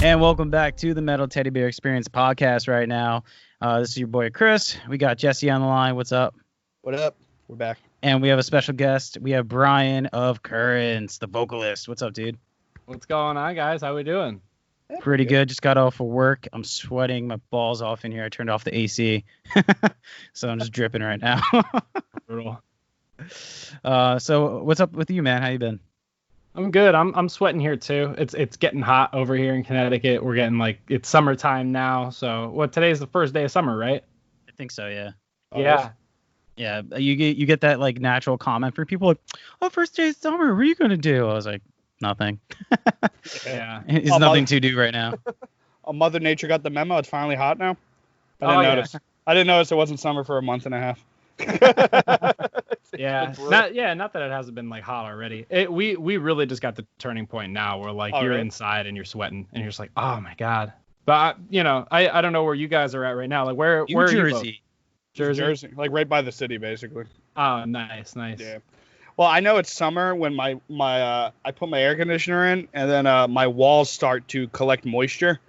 And welcome back to the Metal Teddy Bear Experience podcast right now. This is your boy Chris. We got Jesse on the line. What's up? What up? We're back. And we have a special guest. We have Brian of Currents, the vocalist. What's up, dude? What's going on, guys? How we doing? Pretty good. Just got off of work. I'm sweating my balls off in here. I turned off the AC. So I'm just dripping right now. Brutal. So what's up with you, man? How you been? I'm good. I'm sweating here too. It's getting hot over here in Connecticut. We're getting it's summertime now. So today's the first day of summer, right? I think so, yeah. Yeah. Yeah. You get that like natural comment from people like, "Oh, first day of summer, what are you gonna do?" I was like, nothing. Yeah. It's nothing to do right now. Mother Nature got the memo. It's finally hot now. I didn't notice it wasn't summer for a month and a half. Yeah. Not that it hasn't been like hot already. We really just got the turning point now where you're inside and you're sweating and you're just like, oh my God. But I don't know where you guys are at right now. Like where New are Jersey. You? Jersey, like right by the city, basically. Oh, nice. Yeah. Well, I know it's summer when my I put my air conditioner in and then my walls start to collect moisture,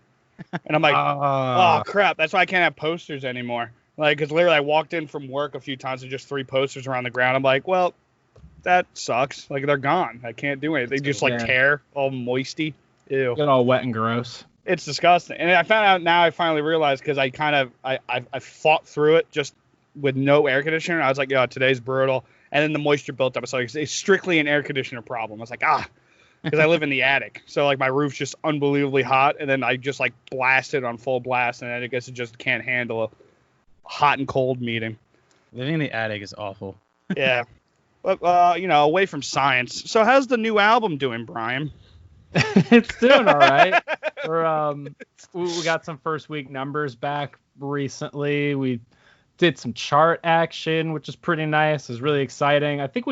and I'm like, oh crap, that's why I can't have posters anymore. Like, because literally I walked in from work a few times and just 3 posters around the ground. I'm like, well, that sucks. Like, they're gone. I can't do anything. They just tear all moisty. Ew. Get all wet and gross. It's disgusting. And I found out now. I finally realized because I fought through it just with no air conditioner. I was like, yeah, today's brutal. And then the moisture built up. So it's strictly an air conditioner problem. I was like, because I live in the attic. So like my roof's just unbelievably hot. And then I just like blast it on full blast. And I guess it just can't handle a hot and cold meeting. Living in the attic is awful. Yeah. But, away from science. So how's the new album doing, Brian? It's doing all right. We got some first week numbers back recently. We did some chart action, which is pretty nice. It's really exciting. I think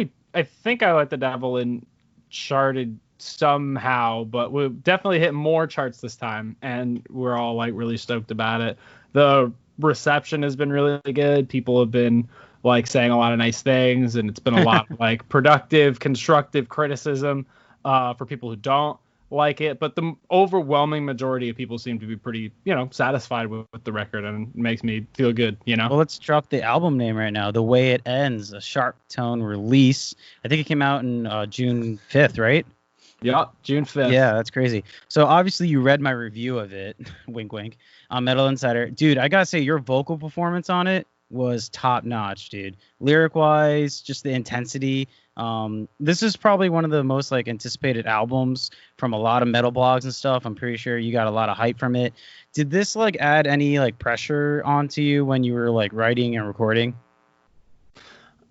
I Let the Devil In charted somehow, but we definitely hit more charts this time, and we're all like really stoked about it. The reception has been really good. People have been like saying a lot of nice things, and it's been a lot of like productive, constructive criticism for people who don't like it, but the overwhelming majority of people seem to be pretty, satisfied with the record, and it makes me feel good, Well, let's drop the album name right now. The Way It Ends, a Sharp Tone release. I think it came out in June 5th, right? Yeah, June 5th. Yeah, that's crazy. So obviously you read my review of it, wink, wink, on Metal Insider. Dude, I gotta say your vocal performance on it was top notch, dude. Lyric wise, just the intensity. This is probably one of the most like anticipated albums from a lot of metal blogs and stuff. I'm pretty sure you got a lot of hype from it. Did this like add any like pressure onto you when you were like writing and recording?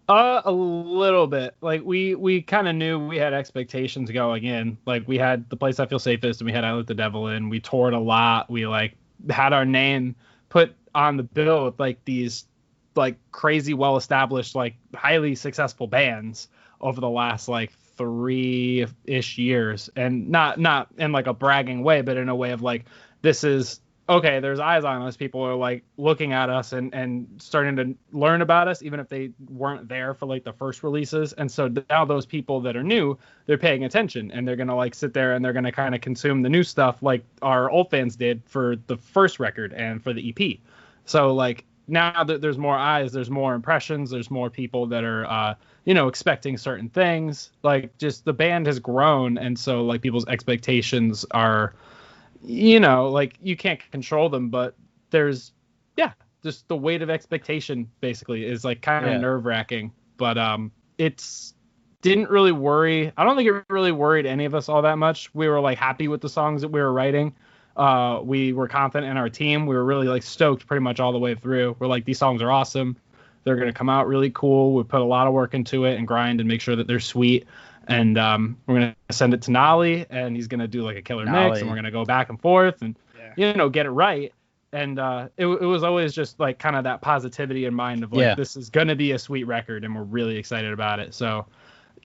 A little bit. Like we kind of knew we had expectations going in. Like we had The Place I Feel Safest and we had I Let the Devil In. We toured a lot. We like had our name put on the bill with like these like crazy well-established, like highly successful bands over the last like 3-ish years, and not in like a bragging way, but in a way of like, this is okay, there's eyes on us. People are like looking at us and starting to learn about us, even if they weren't there for like the first releases. And so now those people that are new, they're paying attention, and they're going to like sit there and they're going to kind of consume the new stuff like our old fans did for the first record and for the EP. So like, now that there's more eyes, there's more impressions, there's more people that are, expecting certain things. Like, just the band has grown, and so like people's expectations are, like you can't control them, but there's, just the weight of expectation basically is like kind of nerve-wracking. But it's didn't really worry. I don't think it really worried any of us all that much. We were like happy with the songs that we were writing. We were confident in our team. We were really like stoked pretty much all the way through. We're like, these songs are awesome. They're going to come out really cool. We put a lot of work into it and grind and make sure that they're sweet. And we're going to send it to Nolly, and he's going to do like a killer mix, and we're going to go back and forth and, get it right. And it was always just like kind of that positivity in mind of like, this is going to be a sweet record, and we're really excited about it. So,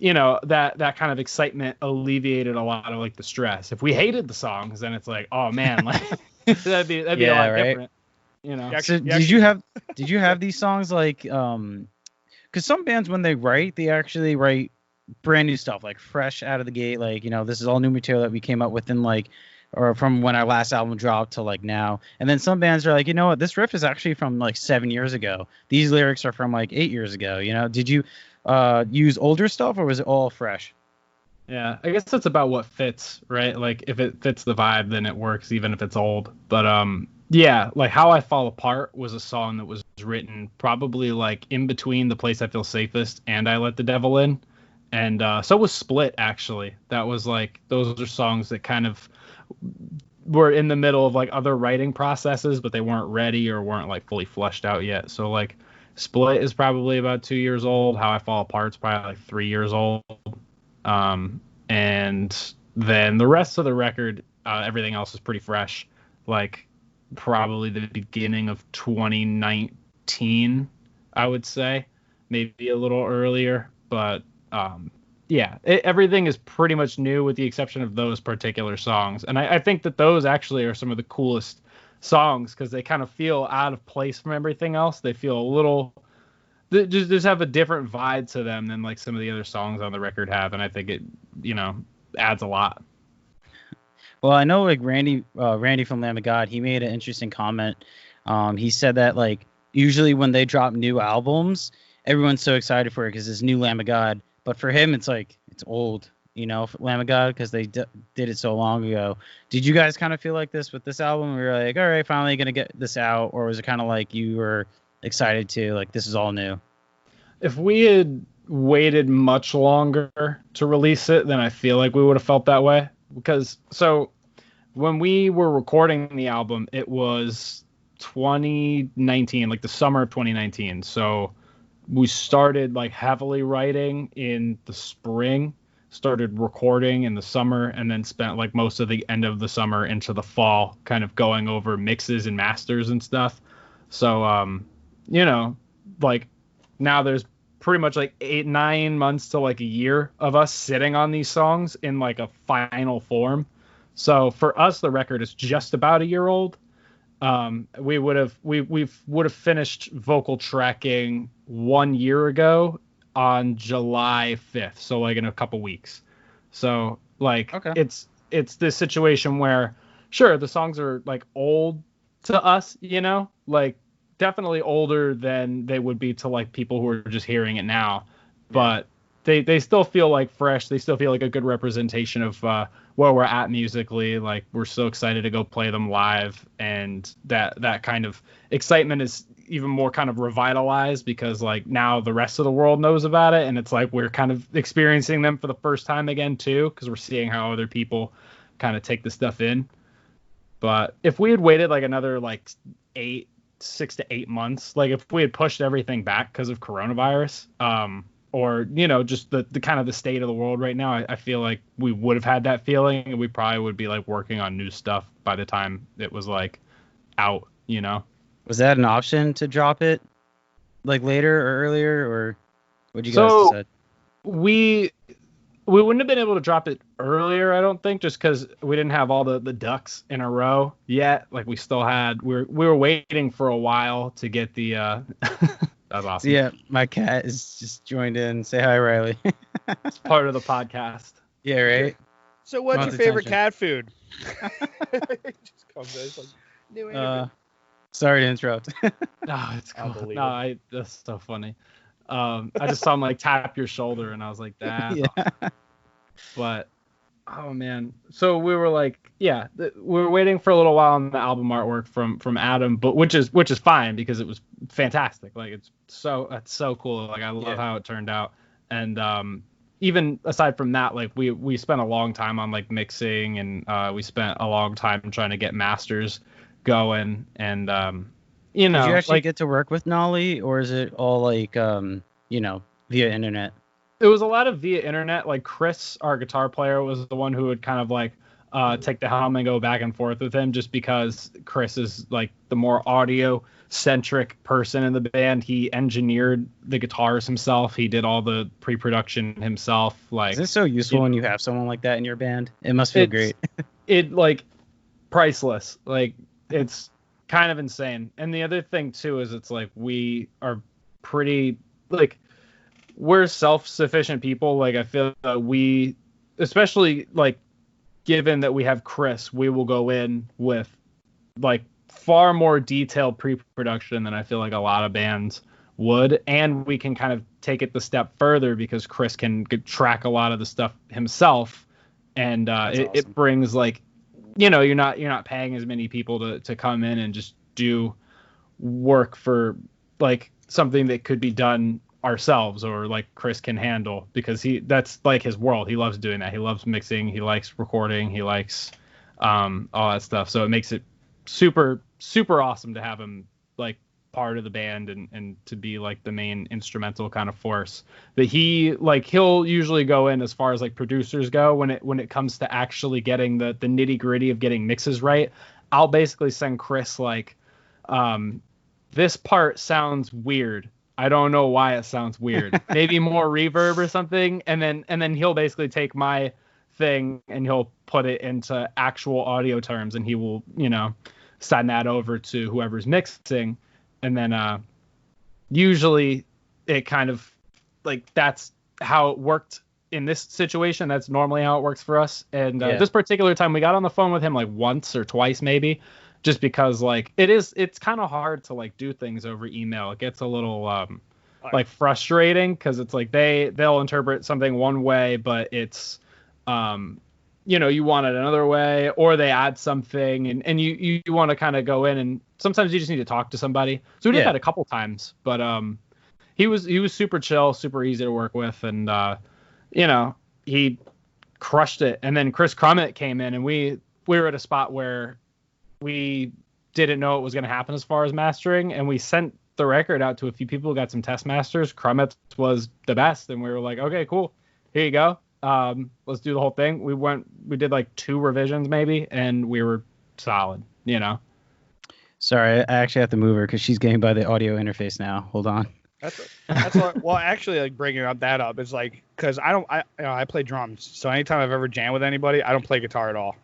that kind of excitement alleviated a lot of like the stress. If we hated the songs, then it's like, oh man, like that'd be a lot different. So did you have these songs like because some bands when they actually write brand new stuff, like fresh out of the gate, like this is all new material that we came up with in like or from when our last album dropped to like now. And then some bands are like, you know what, this riff is actually from like 7 years ago. These lyrics are from like 8 years ago. You know, did you use older stuff or was it all fresh? Yeah, I guess that's about what fits, right? Like if it fits the vibe, then it works, even if it's old. But yeah, like How I Fall Apart was a song that was written probably like in between The Place I Feel Safest and I Let the Devil In. And so was Split, actually. That was like, those are songs that kind of were in the middle of like other writing processes, but they weren't ready or weren't like fully fleshed out yet. So like Split is probably about 2 years old. How I Fall Apart is probably like 3 years old. And then the rest of the record, everything else is pretty fresh. Like probably the beginning of 2019, I would say, maybe a little earlier, but yeah, everything is pretty much new with the exception of those particular songs. And I think that those actually are some of the coolest songs because they kind of feel out of place from everything else. They feel a little, just have a different vibe to them than like some of the other songs on the record have. And I think it, adds a lot. Well, I know like Randy from Lamb of God, he made an interesting comment. He said that like usually when they drop new albums, everyone's so excited for it because it's new Lamb of God. But for him, it's like it's old, for Lamb of God because they did it so long ago. Did you guys kind of feel like this with this album? We were like, all right, finally gonna get this out, or was it kind of like you were excited to like this is all new? If we had waited much longer to release it, then I feel like we would have felt that way. Because so when we were recording the album, it was 2019, like the summer of 2019. So we started like heavily writing in the spring, started recording in the summer, and then spent like most of the end of the summer into the fall kind of going over mixes and masters and stuff. So, like now there's pretty much like 8-9 months to like a year of us sitting on these songs in like a final form. So for us, the record is just about a year old. We would have finished vocal tracking 1 year ago on July 5th. So like in a couple weeks. So like, okay. It's this situation where sure, the songs are like old to us, like definitely older than they would be to like people who are just hearing it now, but they still feel like fresh. They still feel like a good representation of where we're at musically. Like we're so excited to go play them live, and that kind of excitement is even more kind of revitalized because like now the rest of the world knows about it, and it's like we're kind of experiencing them for the first time again too, because we're seeing how other people kind of take the stuff in. But if we had waited like another like 6 to 8 months, like if we had pushed everything back because of coronavirus, or just the kind of the state of the world right now, I feel like we would have had that feeling, and we probably would be like working on new stuff by the time it was like out. Was that an option to drop it like later or earlier, or what you guys decide? We wouldn't have been able to drop it earlier, I don't think, just because we didn't have all the ducks in a row yet. Like we still had, we were waiting for a while to get the. That's awesome. Yeah, my cat is just joined in. Say hi, Riley. It's part of the podcast. Yeah, right. So, what's your favorite cat food? Just comes in, it's like, new sorry to interrupt. No, it's cool. No, that's so funny. I just saw him like tap your shoulder, and I was like, "That." Yeah. But oh man, so we were like, yeah, we were waiting for a little while on the album artwork from Adam, but which is fine because it was fantastic. Like it's so cool. Like I love how it turned out, and even aside from that, like we spent a long time on like mixing, and we spent a long time trying to get masters going, and did you actually get to work with Nolly, or is it all like via internet? It was a lot of via internet. Like Chris, our guitar player, was the one who would kind of like take the helm and go back and forth with him, just because Chris is like the more audio centric person in the band. He engineered the guitars himself. He did all the pre-production himself. Like, is this so useful when you have someone like that in your band? It must feel great. It like priceless. Like it's kind of insane. And the other thing too is it's like we are pretty like we're self-sufficient people. Like I feel that we, especially like given that we have Chris, we will go in with like far more detailed pre-production than I feel like a lot of bands would, and we can kind of take it the step further because Chris can track a lot of the stuff himself, and it brings like, you know, you're not paying as many people to come in and just do work for like something that could be done ourselves or like Chris can handle, because that's like his world. He loves doing that. He loves mixing. He likes recording. He likes all that stuff. So it makes it super, super awesome to have him like part of the band and to be like the main instrumental kind of force. That he'll usually go in as far as like producers go when it comes to actually getting the nitty gritty of getting mixes right. I'll basically send Chris like, this part sounds weird. I don't know why it sounds weird. Maybe more reverb or something. And then he'll basically take my thing and he'll put it into actual audio terms, and he will, you know, send that over to whoever's mixing. And then usually it kind of like, that's how it worked in this situation. That's normally how it works for us. And this particular time we got on the phone with him like once or twice maybe, just because like it's kind of hard to like do things over email. It gets a little like frustrating because it's like they'll interpret something one way, but it's you know, you want it another way, or they add something and you want to kind of go in, and sometimes you just need to talk to somebody. So we did that a couple times, but he was super chill, super easy to work with, and you know, he crushed it. And then Chris Crummett came in, and we were at a spot where we didn't know what was going to happen as far as mastering, and we sent the record out to a few people who got some test masters. Crummett was the best, and we were like, okay, cool, here you go. Let's do the whole thing. We did like 2 revisions maybe, and we were solid, you know. Sorry, I actually have to move her because she's getting by the audio interface now. Hold on. That's what, well, actually, like bringing that up is like, because I play drums, so anytime I've ever jammed with anybody, I don't play guitar at all.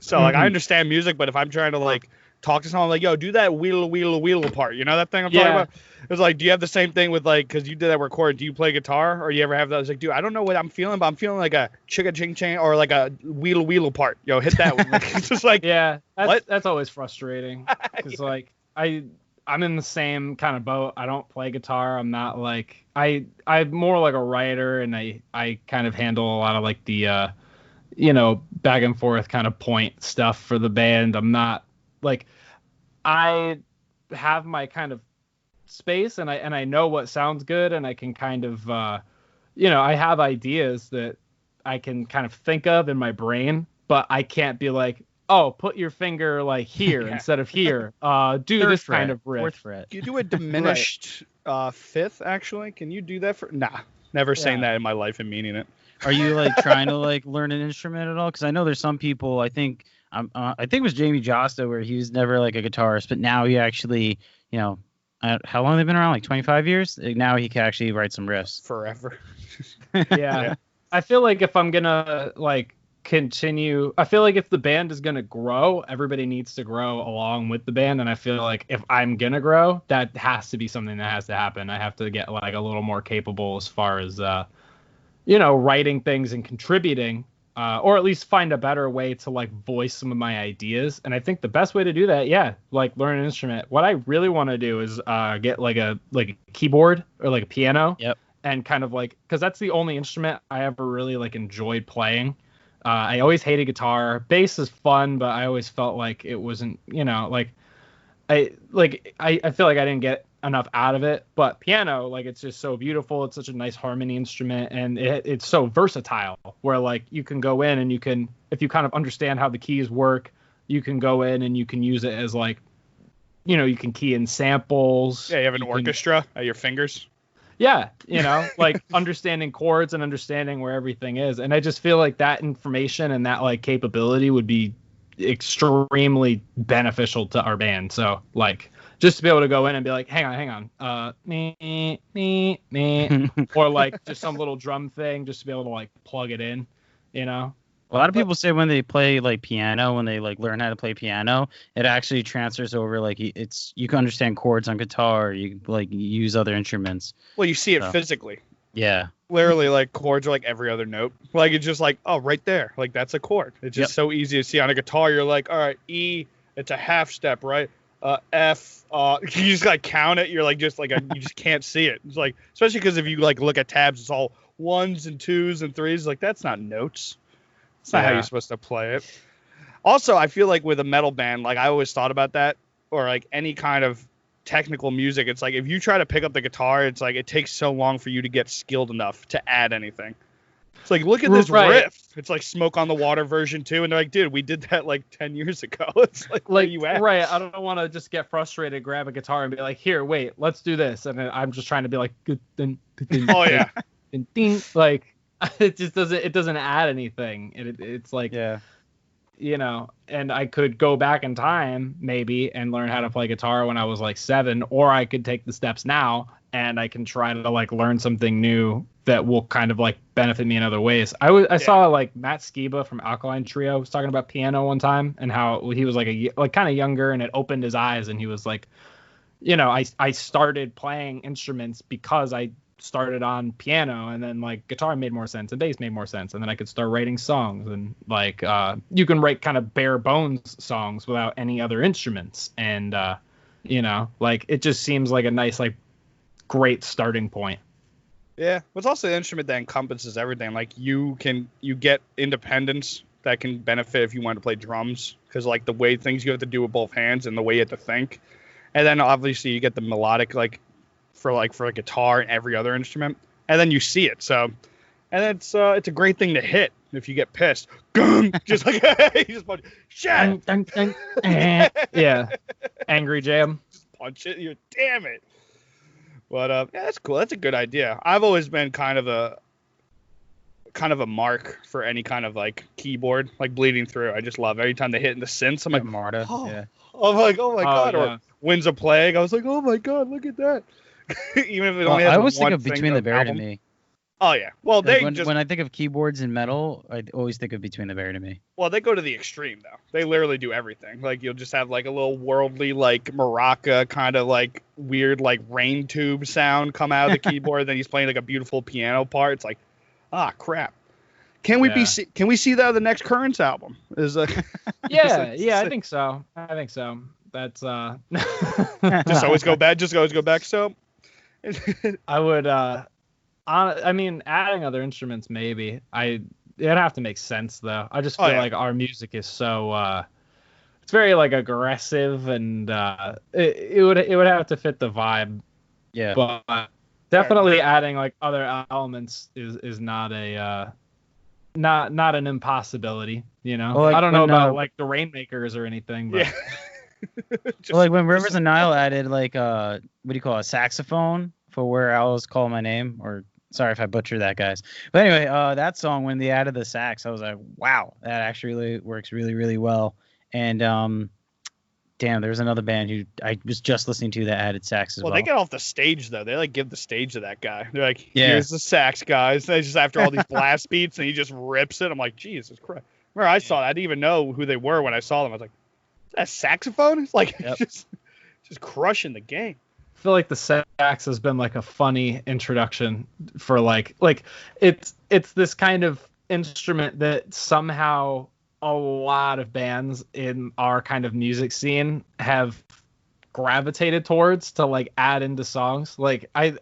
So like I understand music, but if I'm trying to like talk to someone, like, yo, do that wheel part, you know that thing I'm talking about? It's like, do you have the same thing with like, because you did that recording, do you play guitar, or you ever have that? I was like, dude, I don't know what I'm feeling, but I'm feeling like a chicka ching ching or like a wheel part. Yo, hit that one. Like, it's just like, that's always frustrating because like I'm in the same kind of boat. I don't play guitar. I'm not like I'm more like a writer, and I kind of handle a lot of like the you know, back and forth kind of point stuff for the band. I'm not like, I have my kind of space, and I know what sounds good, and I can kind of you know, I have ideas that I can kind of think of in my brain, but I can't be like, oh, put your finger like here instead of here. Do this kind of riff. 4th fret. Do you do a diminished 5th actually? Can you do that for? Nah, never saying that in my life and meaning it. Are you like trying to like learn an instrument at all? Because I know there's some people. I think it was Jamie Josta, where he was never like a guitarist, but now he actually, you know, how long have they been around? Like 25 years. Now he can actually write some riffs. Forever. Yeah. I feel like if I'm gonna like continue, I feel like if the band is gonna grow, everybody needs to grow along with the band, and I feel like if I'm gonna grow, that has to be something that has to happen. I have to get like a little more capable as far as you know, writing things and contributing, or at least find a better way to like voice some of my ideas. And I think the best way to do that, like learn an instrument. What I really want to do is get like a keyboard or like a piano. Yep. And kind of like, because that's the only instrument I ever really like enjoyed playing. I always hated guitar. Bass is fun, but I always felt like it wasn't, you know, like I feel like I didn't get enough out of it. But piano, like, it's just so beautiful. It's such a nice harmony instrument, and it's so versatile, where like you can go in and you can, if you kind of understand how the keys work, you can go in and you can use it as like, you know, you can key in samples. Yeah, you have an orchestra at your fingers. Yeah, you know, like understanding chords and understanding where everything is. And I just feel like that information and that like capability would be extremely beneficial to our band. So like, just to be able to go in and be like, hang on, me, or like just some little drum thing, just to be able to like plug it in, you know. A lot of people say when they play like piano, when they like learn how to play piano, it actually transfers over. Like you can understand chords on guitar. You like use other instruments. Well, you see it physically. Yeah. Literally, like, chords are like every other note. Like, it's just like, oh, right there. Like, that's a chord. It's just so easy to see on a guitar. You're like, all right, E, it's a half step, right? F, you just like count it. You're like, just like, you just can't see it. It's like, especially because if you like look at tabs, it's all 1s and 2s and 3s. Like, that's not notes. That's not how you're supposed to play it. Also, I feel like with a metal band, like, I always thought about that, or like any kind of technical music, it's like if you try to pick up the guitar, it's like it takes so long for you to get skilled enough to add anything. It's like, look at this riff. It's like Smoke on the Water version 2, and they're like, dude, we did that like 10 years ago. It's like where you at? Right. I don't want to just get frustrated, grab a guitar and be like, here, wait, let's do this. And then I'm just trying to be like, oh yeah, like it just doesn't add anything. It's like, you know, and I could go back in time maybe and learn how to play guitar when I was like 7, or I could take the steps now and I can try to like learn something new that will kind of like benefit me in other ways. I saw like Matt Skiba from Alkaline Trio was talking about piano one time and how he was like kind of younger, and it opened his eyes, and he was like, you know, I started playing instruments because I started on piano, and then like guitar made more sense and bass made more sense, and then I could start writing songs, and like you can write kind of bare bones songs without any other instruments, and you know, like it just seems like a nice like great starting point. Yeah, it's also an instrument that encompasses everything. Like you get independence that can benefit if you want to play drums, because like the way things you have to do with both hands and the way you have to think, and then obviously you get the melodic like for a guitar and every other instrument, and then you see it. So, and it's a great thing to hit if you get pissed. Just like you just punch, shit. Yeah, angry jam. Just punch it. You damn it. But yeah, that's cool. That's a good idea. I've always been kind of a mark for any kind of like keyboard, like Bleeding Through. I just love every time they hit in the synths. I'm like, Marta. oh. Yeah. I'm like, oh my god. Yeah. Or Winds of Plague. I was like, oh my god, look at that. Even if it only has I always one think of Between the Buried and Me. Oh yeah. Well, when I think of keyboards and metal, I always think of Between the Buried and Me. Well, they go to the extreme though. They literally do everything. Like you'll just have like a little worldly like maraca kind of like weird like rain tube sound come out of the keyboard. Then he's playing like a beautiful piano part. It's like, crap. Can we see that on the next Currents album? Yeah, I think so. That's just always go back. So I would I mean, adding other instruments maybe. It'd have to make sense though. I just feel like our music is so it's very like aggressive, and it would have to fit the vibe. Yeah. But definitely adding like other elements is not a not an impossibility, you know. Well, like, I don't know about like the Rainmakers or anything, but well, like when Rivers of Nile added like what do you call it, a saxophone for Where Owls Call My Name, or sorry if I butcher that, guys. But anyway, that song, when they added the sax, I was like, wow, that actually really works really, really well. And damn, there was another band who I was just listening to that added sax as well. Well, they get off the stage though. They like give the stage to that guy. They're like, here's the sax, guys. They just after all these blast beats, and he just rips it. I'm like, Jesus Christ. Remember, I saw that. I didn't even know who they were when I saw them. I was like, that saxophone? It's like just crushing the game. I feel like the sax has been like a funny introduction for like it's this kind of instrument that somehow a lot of bands in our kind of music scene have gravitated towards to like add into songs. Like I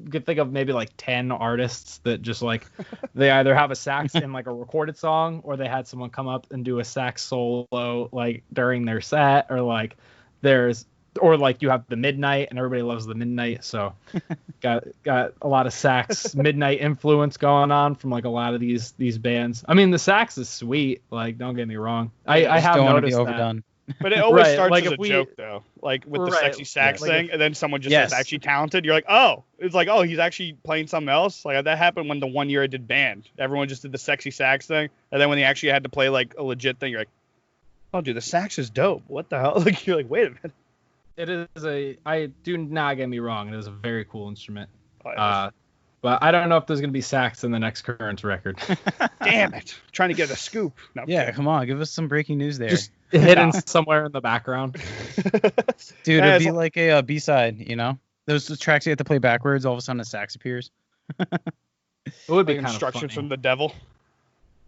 could think of maybe like 10 artists that just like they either have a sax in like a recorded song, or they had someone come up and do a sax solo like during their set, or like or like you have the Midnight, and everybody loves the Midnight, so got a lot of sax Midnight influence going on from like a lot of these bands. I mean, the sax is sweet, like don't get me wrong. I have noticed that. But it always starts like as a joke though, like with the sexy sax thing, and then someone just is actually talented. You're like, oh, it's like, oh, he's actually playing something else. Like that happened when the one year I did band. Everyone just did the sexy sax thing, and then when they actually had to play like a legit thing, you're like, oh, dude, the sax is dope. What the hell? Like you're like, wait a minute. It is I do not get me wrong. It is a very cool instrument. Oh, but I don't know if there's going to be sax in the next Currents record. Damn it. Trying to get a scoop. No, come on. Give us some breaking news there. Just hidden somewhere in the background. Dude, it'd be like a B-side, you know? Those tracks you have to play backwards, all of a sudden a sax appears. It would be like kind of instructions funny. from the devil.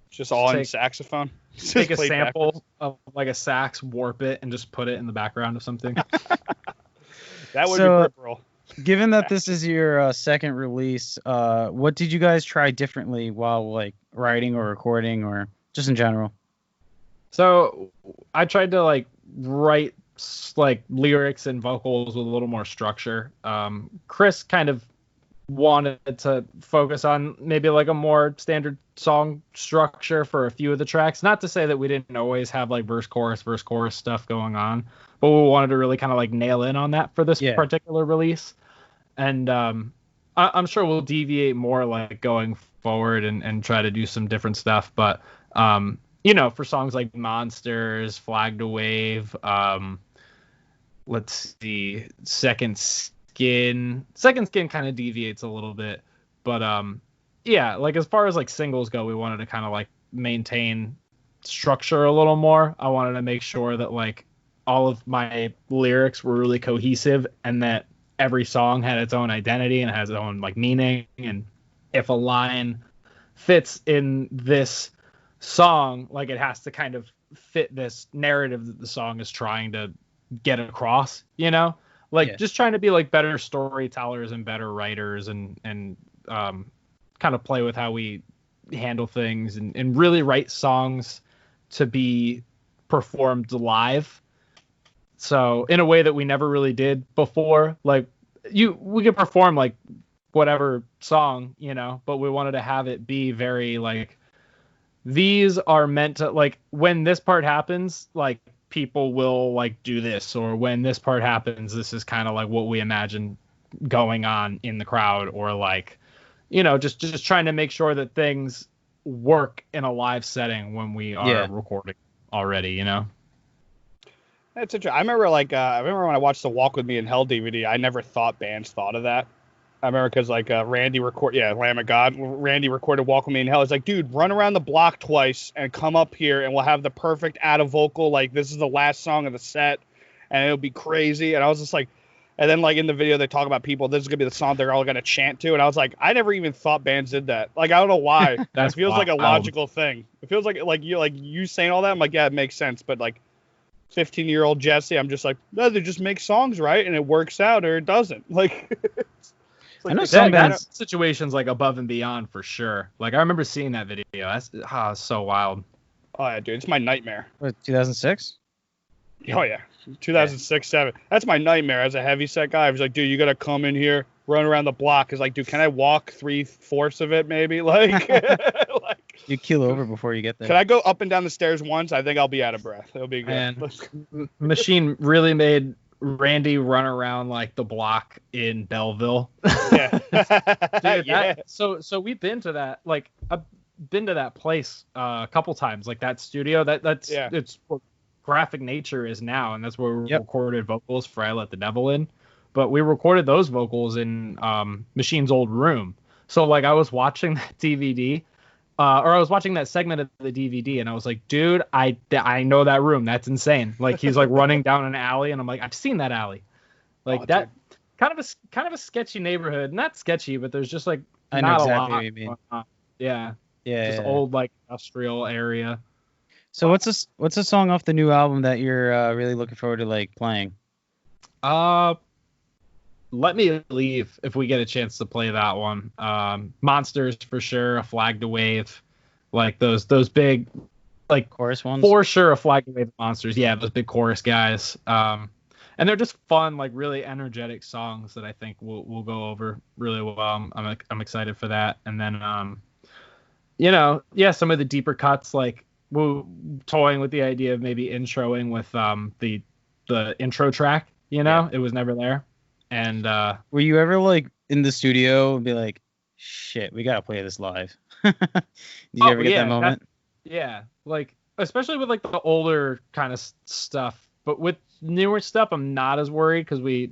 Just all in saxophone. Take a sample of like a sax, warp it, and just put it in the background of something. That would be purple. Given that this is your second release, what did you guys try differently while like writing or recording or just in general? So I tried to like write like lyrics and vocals with a little more structure. Chris kind of wanted to focus on maybe like a more standard song structure for a few of the tracks. Not to say that we didn't always have like verse chorus stuff going on, but we wanted to really kind of like nail in on that for this particular release. And I'm sure we'll deviate more like going forward and try to do some different stuff. But you know, for songs like Monsters, Flag to Wave, let's see, Second Skin kind of deviates a little bit, but yeah, like as far as like singles go, we wanted to kind of like maintain structure a little more. I wanted to make sure that like all of my lyrics were really cohesive and that every song had its own identity and has its own like meaning, and if a line fits in this song, like it has to kind of fit this narrative that the song is trying to get across, you know, like just trying to be like better storytellers and better writers and kind of play with how we handle things and really write songs to be performed live. So in a way that we never really did before, like we could perform like whatever song, you know, but we wanted to have it be very like, these are meant to like, when this part happens, like people will like do this, or when this part happens, this is kind of like what we imagine going on in the crowd, or like, you know, just trying to make sure that things work in a live setting when we are recording already, you know. That's interesting. I remember when I watched the Walk With Me in Hell DVD, I never thought bands thought of that. I remember because like Randy Lamb of God, Randy recorded Walk With Me in Hell. It's like, dude, run around the block twice and come up here and we'll have the perfect add a vocal. Like this is the last song of the set and it'll be crazy. And I was just like, and then like in the video, they talk about people, this is going to be the song they're all going to chant to. And I was like, I never even thought bands did that. Like, I don't know why. It feels like a logical thing. It feels like you saying all that. I'm like, yeah, it makes sense. But like 15-year-old Jesse, I'm just like, no, they just make songs, right? And it works out or it doesn't. Like, I know some bands situations like above and beyond for sure. Like I remember seeing that video. That's so wild. Oh yeah, dude, it's my nightmare. What, 2006? Oh yeah, 2006, 7. That's my nightmare as a heavyset guy. I was like, dude, you gotta come in here, run around the block. Is like, dude, can I walk 3/4 of it maybe? Like, like you keel over before you get there. Can I go up and down the stairs once? I think I'll be out of breath. It'll be good. And Machine really made Randy run around like the block in Belleville. Yeah. Dude, yeah. So we've been to that. Like I've been to that place a couple times. Like that studio. That's it's what Graphic Nature is now, and that's where we recorded vocals for I Let the Devil In. But we recorded those vocals in Machine's old room. So like I was watching that DVD. Or I was watching that segment of the DVD, and I was like, dude, I know that room. That's insane. Like he's like running down an alley, and I'm like, I've seen that alley. Like that kind of a sketchy neighborhood. Not sketchy, but there's just like I know not exactly a lot. what you mean. Yeah. Yeah. Just old like industrial area. So what's a song off the new album that you're really looking forward to like playing? Let Me Leave, if we get a chance to play that one. Monsters for sure, A Flag to Wave, like those big like chorus ones. For sure, A Flag to Wave, Monsters. Yeah, those big chorus guys. And they're just fun, like really energetic songs that I think will go over really well. I'm excited for that. And then you know, some of the deeper cuts, like we're toying with the idea of maybe introing with the intro track. You know, it was never there. And were you ever like in the studio and be like, shit, we gotta play this live? Did you ever get that moment? Like especially with like the older kind of stuff, but with newer stuff I'm not as worried because we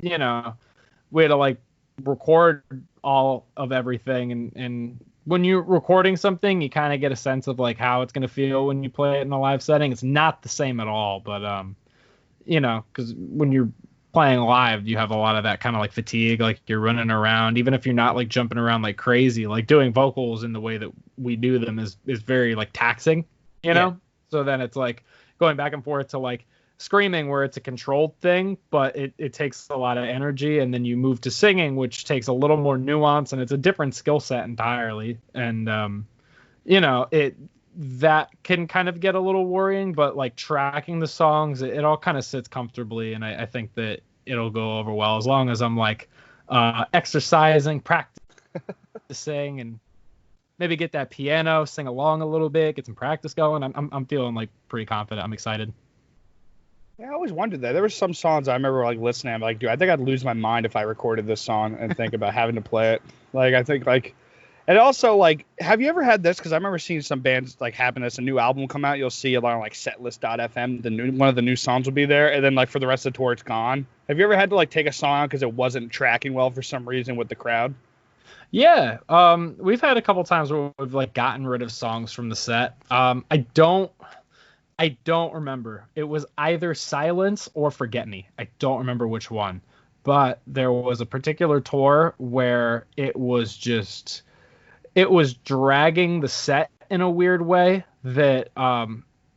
had to like record all of everything, and when you're recording something you kind of get a sense of like how it's going to feel when you play it in a live setting. It's not the same at all, but because when you're playing live, you have a lot of that kind of like fatigue, like you're running around, even if you're not like jumping around like crazy. Like doing vocals in the way that we do them is very like taxing, you know? So then it's like going back and forth to like screaming where it's a controlled thing, but it takes a lot of energy, and then you move to singing, which takes a little more nuance, and it's a different skill set entirely. And you know, that can kind of get a little worrying, but like tracking the songs, it all kind of sits comfortably, and I think that it'll go over well as long as I'm like exercising, practicing, and maybe get that piano, sing along a little bit, get some practice going. I'm feeling like pretty confident. I'm excited. Yeah, I always wondered that. There were some songs I remember like listening. I'm like, dude, I think I'd lose my mind if I recorded this song and think about having to play it. Like, I think like, and also like, have you ever had this? Because I remember seeing some bands like having this, a new album come out. You'll see it on like setlist.fm. One of the new songs will be there, and then like for the rest of the tour, it's gone. Have you ever had to like take a song out because it wasn't tracking well for some reason with the crowd? Yeah, we've had a couple times where we've like gotten rid of songs from the set. I don't remember. It was either Silence or Forget Me. I don't remember which one. But there was a particular tour where it was dragging the set in a weird way that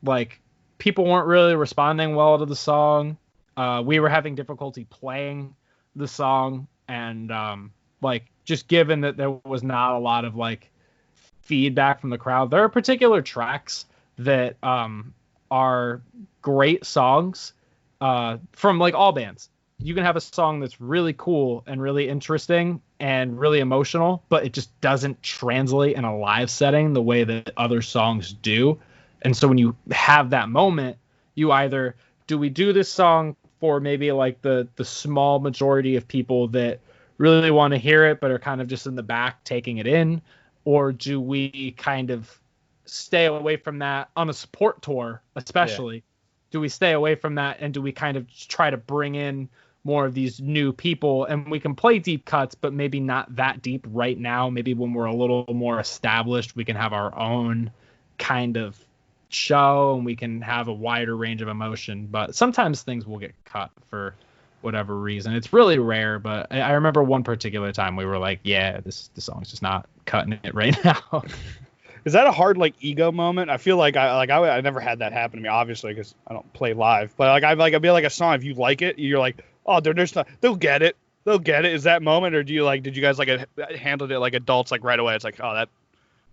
like people weren't really responding well to the song. We were having difficulty playing the song, and like just given that there was not a lot of like feedback from the crowd, there are particular tracks that are great songs from like all bands. You can have a song that's really cool and really interesting and really emotional, but it just doesn't translate in a live setting the way that other songs do. And so when you have that moment, you either do we do this song for maybe like the small majority of people that really want to hear it but are kind of just in the back taking it in, or do we kind of stay away from that on a support tour, especially? Do we stay away from that, and do we kind of try to bring in more of these new people, and we can play deep cuts, but maybe not that deep right now. Maybe when we're a little more established, we can have our own kind of show, and we can have a wider range of emotion. But sometimes things will get cut for whatever reason. It's really rare, but I remember one particular time we were like, yeah, this song's just not cutting it right now. Is that a hard like ego moment? I feel like I never had that happen to me, obviously, because I don't play live. But like I'd be like a song, if you like it, you're like, oh, there's not, they'll get it. Is that moment, or did you guys like handled it like adults like right away? It's like, oh, that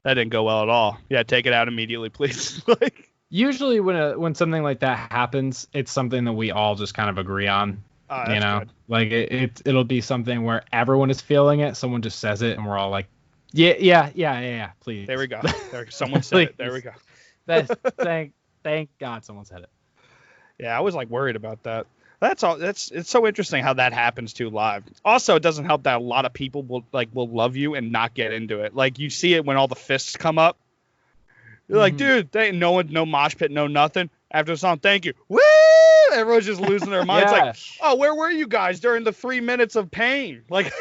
didn't go well at all. Yeah, take it out immediately, please. Like usually when something like that happens, it's something that we all just kind of agree on. You know, good. Like it'll be something where everyone is feeling it. Someone just says it, and we're all like, yeah, please. There we go. Someone said it. There we go. Thank God someone said it. Yeah, I was like worried about that. That's all. It's so interesting how that happens too live. Also, it doesn't help that a lot of people will love you and not get into it. Like you see it when all the fists come up. You're like, dude, no mosh pit, no nothing. After the song, thank you. Woo! Everyone's just losing their minds. Like, oh, where were you guys during the 3 minutes of pain? Like,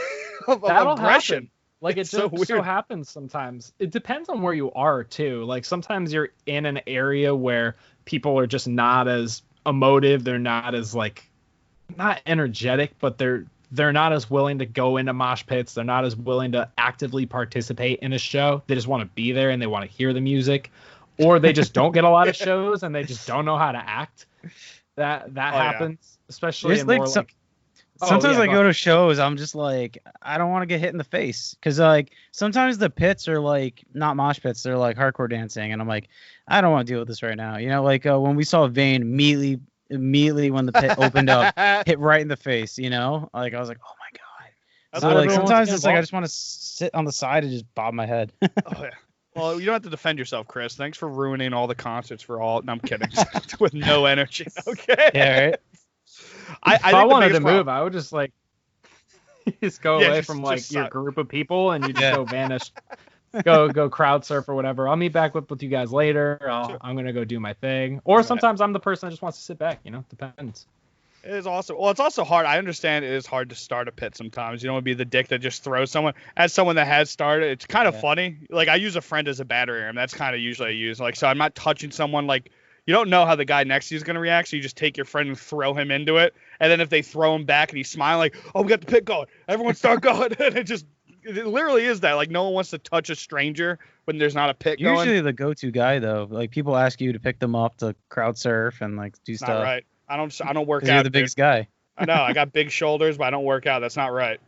of aggression. Happen. Like it just so happens sometimes. It depends on where you are too. Like sometimes you're in an area where people are just not as emotive. They're not as not energetic, but they're not as willing to go into mosh pits. They're not as willing to actively participate in a show. They just want to be there and they want to hear the music, or they just don't get a lot of shows and they just don't know how to act. That happens, especially in more sometimes I go to shows, I'm just like, I don't want to get hit in the face. Because, like, sometimes the pits are, like, not mosh pits. They're, like, hardcore dancing. And I'm like, I don't want to deal with this right now. You know, like, when we saw Vane immediately when the pit opened up, hit right in the face, you know? Like, I was like, oh, my God. So, like, sometimes it's like I just want to sit on the side and just bob my head. Oh, yeah. Well, you don't have to defend yourself, Chris. Thanks for ruining all the concerts for all. No, I'm kidding. With no energy. Okay. Yeah, right? If I wanted to move, I would just just go away from your group of people and you just go vanish, go crowd surf or whatever. I'll meet back with you guys later. I'm gonna go do my thing. Or sometimes I'm the person that just wants to sit back. You know, depends. It is also it's also hard. I understand it is hard to start a pit sometimes. You don't want to be the dick that just throws someone. As someone that has started, it's kind of funny. Like I use a friend as a battery ram. That's kind of usually I use. Like so, I'm not touching someone like. you don't know how the guy next to you is going to react, so you just take your friend and throw him into it. And then if they throw him back and he's smiling, like, oh, we got the pit going. Everyone start going. And it literally is that. Like, no one wants to touch a stranger when there's not a pit going. Usually the go-to guy, though. Like, people ask you to pick them up to crowd surf and, like, do stuff. Not right. I don't work out. You're the biggest guy. I know. I got big shoulders, but I don't work out. That's not right.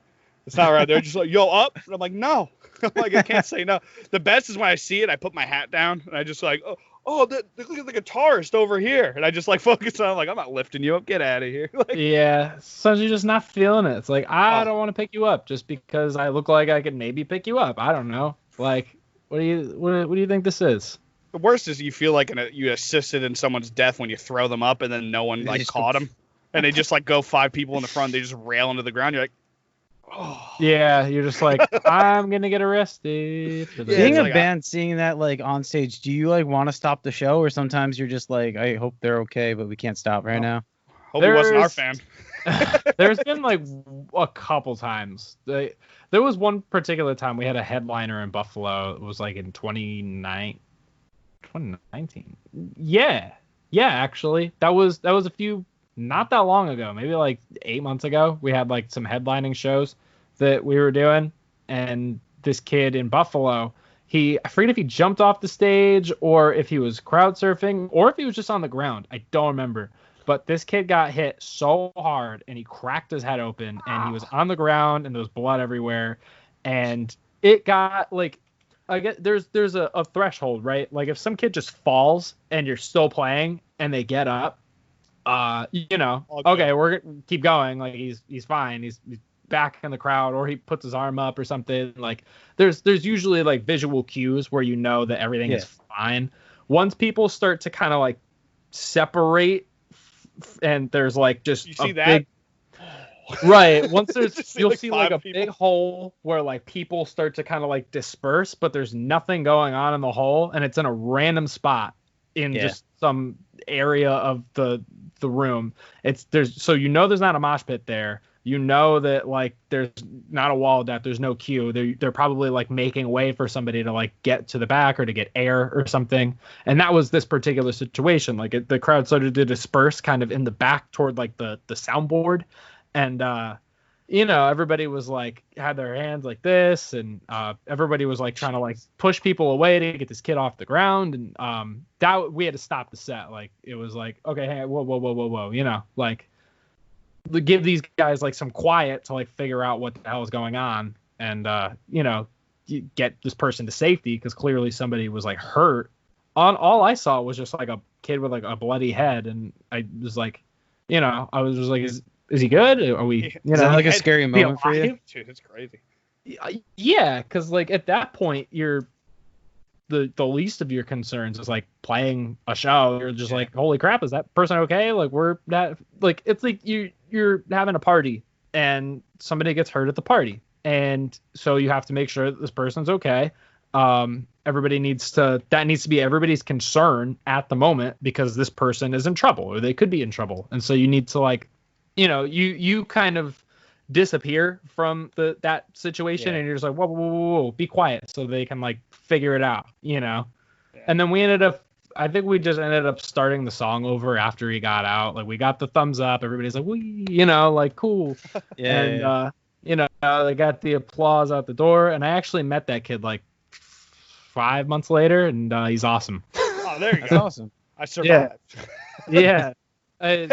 It's not right. They're just like, yo, up. And I'm like, no. I'm like, I can't say no. The best is when I see it, I put my hat down, and I just like, look at the guitarist over here. And I just, like, focus on, like, I'm not lifting you up. Get out of here. Like, yeah. So you're just not feeling it. It's like, I don't want to pick you up just because I look like I could maybe pick you up. I don't know. Like, what do you think this is? The worst is you feel like you assisted in someone's death when you throw them up and then no one, like, caught them. And they just, like, go 5 people in the front. They just rail into the ground. You're like, oh. Yeah, you're just like, I'm going to get arrested. Seeing a band, seeing that, like, on stage, do you, like, want to stop the show? Or sometimes you're just like, I hope they're okay, but we can't stop right now? Hope he wasn't our fan. There's been, like, a couple times. There was one particular time we had a headliner in Buffalo. It was, like, in 2019. Yeah, actually. That was a few... Not that long ago, maybe like 8 months ago, we had like some headlining shows that we were doing, and this kid in Buffalo, I forget if he jumped off the stage or if he was crowd surfing or if he was just on the ground. I don't remember, but this kid got hit so hard and he cracked his head open and he was on the ground and there was blood everywhere, and it got like, I guess there's a threshold, right? Like if some kid just falls and you're still playing and they get up, okay, we're gonna keep going. Like he's fine. He's back in the crowd, or he puts his arm up or something. Like there's usually like visual cues where you know that everything is fine. Once people start to kind of like separate, and there's like just you see that. Right. Once there's you'll like see like a people. big hole where like people start to kind of like disperse, but there's nothing going on in the hole, and it's in a random spot in just some area of the room. So you know there's not a mosh pit there. You know that like there's not a wall of death. There's no queue. They're probably like making way for somebody to like get to the back or to get air or something. And that was this particular situation. Like the crowd started to disperse kind of in the back toward like the soundboard, and everybody was like had their hands like this, and everybody was like trying to like push people away to get this kid off the ground, and that we had to stop the set. Like it was like, okay, hey, whoa, like give these guys like some quiet to like figure out what the hell is going on, and get this person to safety, because clearly somebody was like hurt. All I saw was just like a kid with like a bloody head, and I was like, I was just like, is he good? Are we? Is that like a scary moment for you? Dude, it's crazy. Yeah, because like at that point, you're the least of your concerns is like playing a show. You're just like, holy crap, is that person okay? Like we're that like it's like you're having a party and somebody gets hurt at the party, and so you have to make sure that this person's okay. That needs to be everybody's concern at the moment, because this person is in trouble or they could be in trouble, and so you need to like. You kind of disappear from that situation, and you're just like, whoa, be quiet, so they can like figure it out, And then I think we just ended up starting the song over after he got out. Like we got the thumbs up, everybody's like, wee, like cool. They got the applause out the door, and I actually met that kid like 5 months later, and he's awesome. Oh, there you go. That's awesome. I survived. Yeah.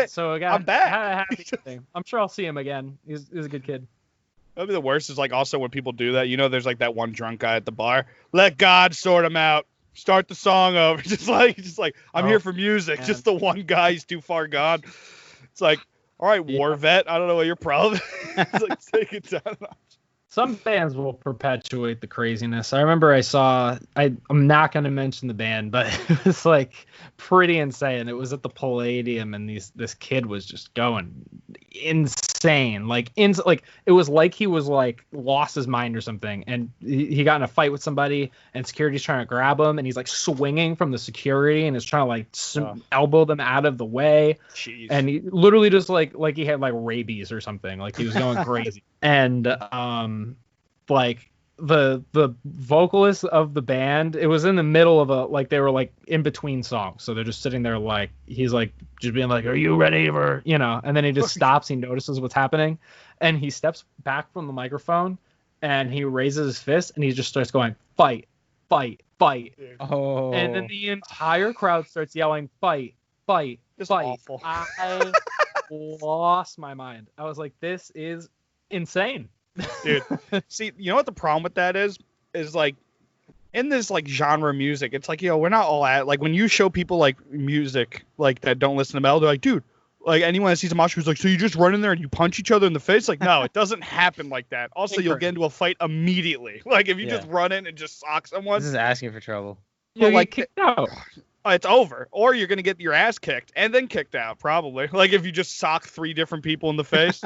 So I I'm back. had a happy thing. I'm sure I'll see him again. He's a good kid. That'd be the worst is like also when people do that, there's like that one drunk guy at the bar. Let God sort him out. Start the song over. Just like I'm here for music. Man. Just the one guy, he's too far gone. It's like, all right, war vet. I don't know what your problem is. It's like, take it down. Some bands will perpetuate the craziness. I remember I'm not going to mention the band, but it was like pretty insane. It was at the Palladium, and this kid was just going insane. It was like he was like lost his mind or something, and he got in a fight with somebody, and security's trying to grab him, and he's like swinging from the security and is trying to like elbow them out of the way. Jeez. And he literally just like he had like rabies or something. Like he was going crazy. And like the vocalist of the band, it was in the middle of they were like in between songs, so they're just sitting there like he's like just being like, are you ready for, and then he just stops, he notices what's happening, and he steps back from the microphone and he raises his fist and he just starts going, fight, fight, fight. Oh. And then the entire crowd starts yelling, fight, fight, Just fight. awful. I lost my mind. I was like, this is insane. Dude, see, you know what the problem with that is like in this like genre music, it's like, we're not all at, like when you show people like music like that don't listen to metal, they're like, dude, like anyone that sees a mosh pit is like, so you just run in there and you punch each other in the face? Like, no, it doesn't happen like that. Also, you'll get into a fight immediately. Like if you just run in and just sock someone, This is asking for trouble. You'll like get kicked out. it's over. Or you're gonna get your ass kicked and then kicked out, probably. Like if you just sock 3 different people in the face.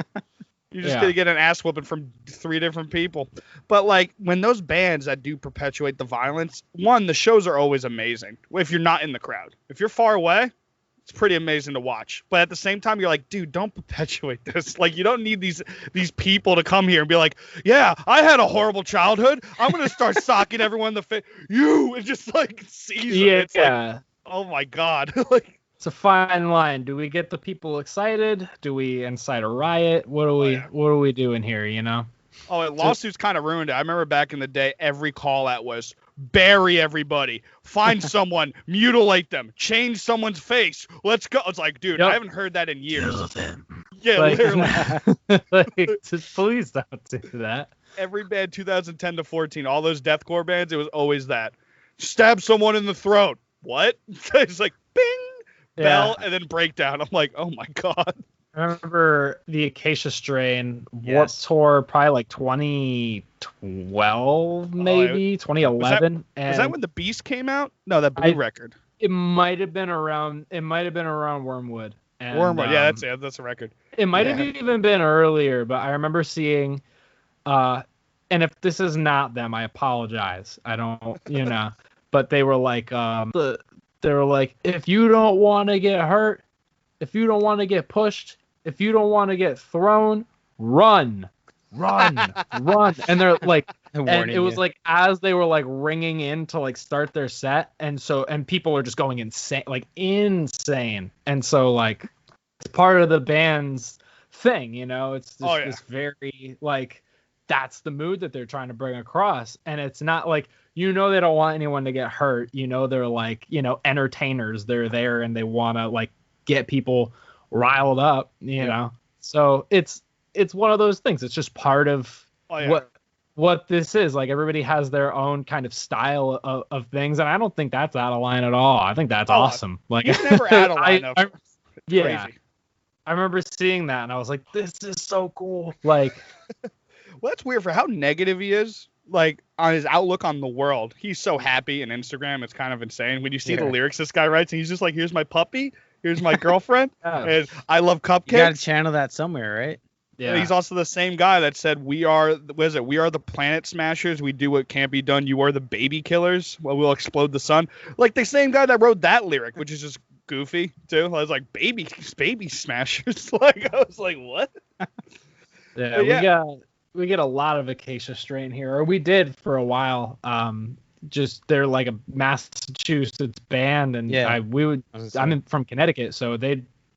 You're just going to get an ass whooping from 3 different people. But, like, when those bands that do perpetuate the violence, one, the shows are always amazing if you're not in the crowd. If you're far away, it's pretty amazing to watch. But at the same time, you're like, dude, don't perpetuate this. Like, you don't need these people to come here and be like, yeah, I had a horrible childhood. I'm going to start socking everyone in the face. And just, like, seize them. It's like, oh, my God. Like, it's a fine line. Do we get the people excited? Do we incite a riot? What are we doing here, Oh, lawsuits kind of ruined it. I remember back in the day, every call out was bury everybody, find someone, mutilate them, change someone's face. Let's go. It's like, dude, I haven't heard that in years. Kill them. Yeah, literally. Please don't do that. Every band 2010 to 14, all those deathcore bands, it was always that. Stab someone in the throat. What? It's like, bing. Bell and then breakdown. I'm like, oh my God. I remember the Acacia Strain Warped Tour, probably like 2012, maybe 2011. Was that when the Beast came out? No, that Blue record. It might have been around. Wormwood. And, Wormwood, yeah, that's it. That's a record. It might have even been earlier, but I remember seeing. And if this is not them, I apologize. I don't, But they were like, they were like, if you don't want to get hurt, if you don't want to get pushed, if you don't want to get thrown, run. And they're like, and it was like as they were like ringing in to like start their set, and people are just going insane. And so like it's part of the band's thing, it's just this very like that's the mood that they're trying to bring across, and it's not like. They don't want anyone to get hurt. They're like, entertainers. They're there and they want to like get people riled up, know. So it's one of those things. It's just part of what this is. Like everybody has their own kind of style of things, and I don't think that's out of line at all. I think that's awesome. Like it's never out of line. Crazy. I remember seeing that and I was like, this is so cool. Like, well, that's weird for how negative he is. Like on his outlook on the world, he's so happy, and Instagram, it's kind of insane when you see the lyrics this guy writes, and he's just like, here's my puppy, here's my girlfriend, and I love cupcakes. You gotta channel that somewhere, right? Yeah. And he's also the same guy that said, we are the planet smashers, we do what can't be done, you are the baby killers, well, we'll explode the sun. Like the same guy that wrote that lyric, which is just goofy too. I was like, baby smashers. Like I was like, what? We get a lot of Acacia Strain here, or we did for a while. Just they're like a Massachusetts band, and I'm from Connecticut, so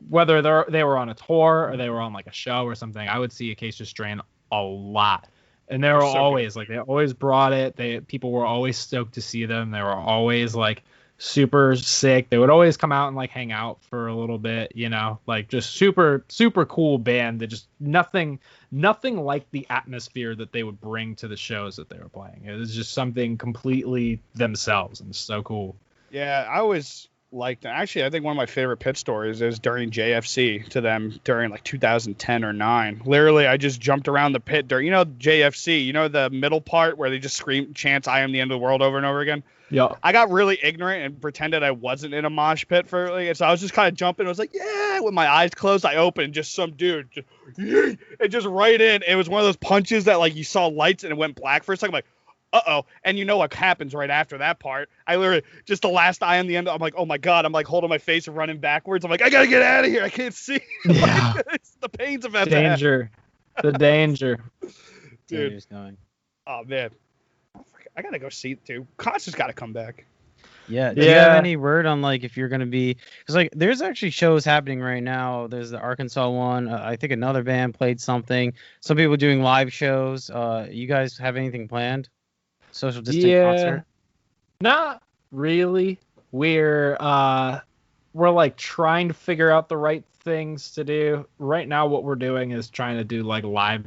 whether they were on a tour or they were on like a show or something, I would see Acacia Strain a lot, and they were always like they always brought it. People were always stoked to see them. They were always like super sick. They would always come out and like hang out for a little bit, like just super cool band that just nothing like the atmosphere that they would bring to the shows that they were playing. It was just something completely themselves, and so cool. Yeah, I always liked them. Actually, I think one of my favorite pit stories is during JFC to them during like 2010 or 9. Literally, I just jumped around the pit during, JFC, the middle part where they just chants I am the end of the world over and over again. Yeah. I got really ignorant and pretended I wasn't in a mosh pit and so I was just kind of jumping. I was like, yeah, with my eyes closed, I opened, just some dude just right in. It was one of those punches that like you saw lights and it went black for a second. I'm like, uh-oh. And you know what happens right after that part. I literally, just the last eye on the end, I'm like, oh my God. I'm like holding my face and running backwards. I'm like, I gotta get out of here. I can't see. Yeah. It's the pains of that. Danger. The danger. Dude. Oh man. I gotta go see it too. Concert's gotta come back. Yeah. Do you have any word on like if you're gonna be? Because like there's actually shows happening right now. There's the Arkansas one. I think another band played something. Some people doing live shows. You guys have anything planned? Social distance concert? Not really. We're like trying to figure out the right things to do. Right now, what we're doing is trying to do like live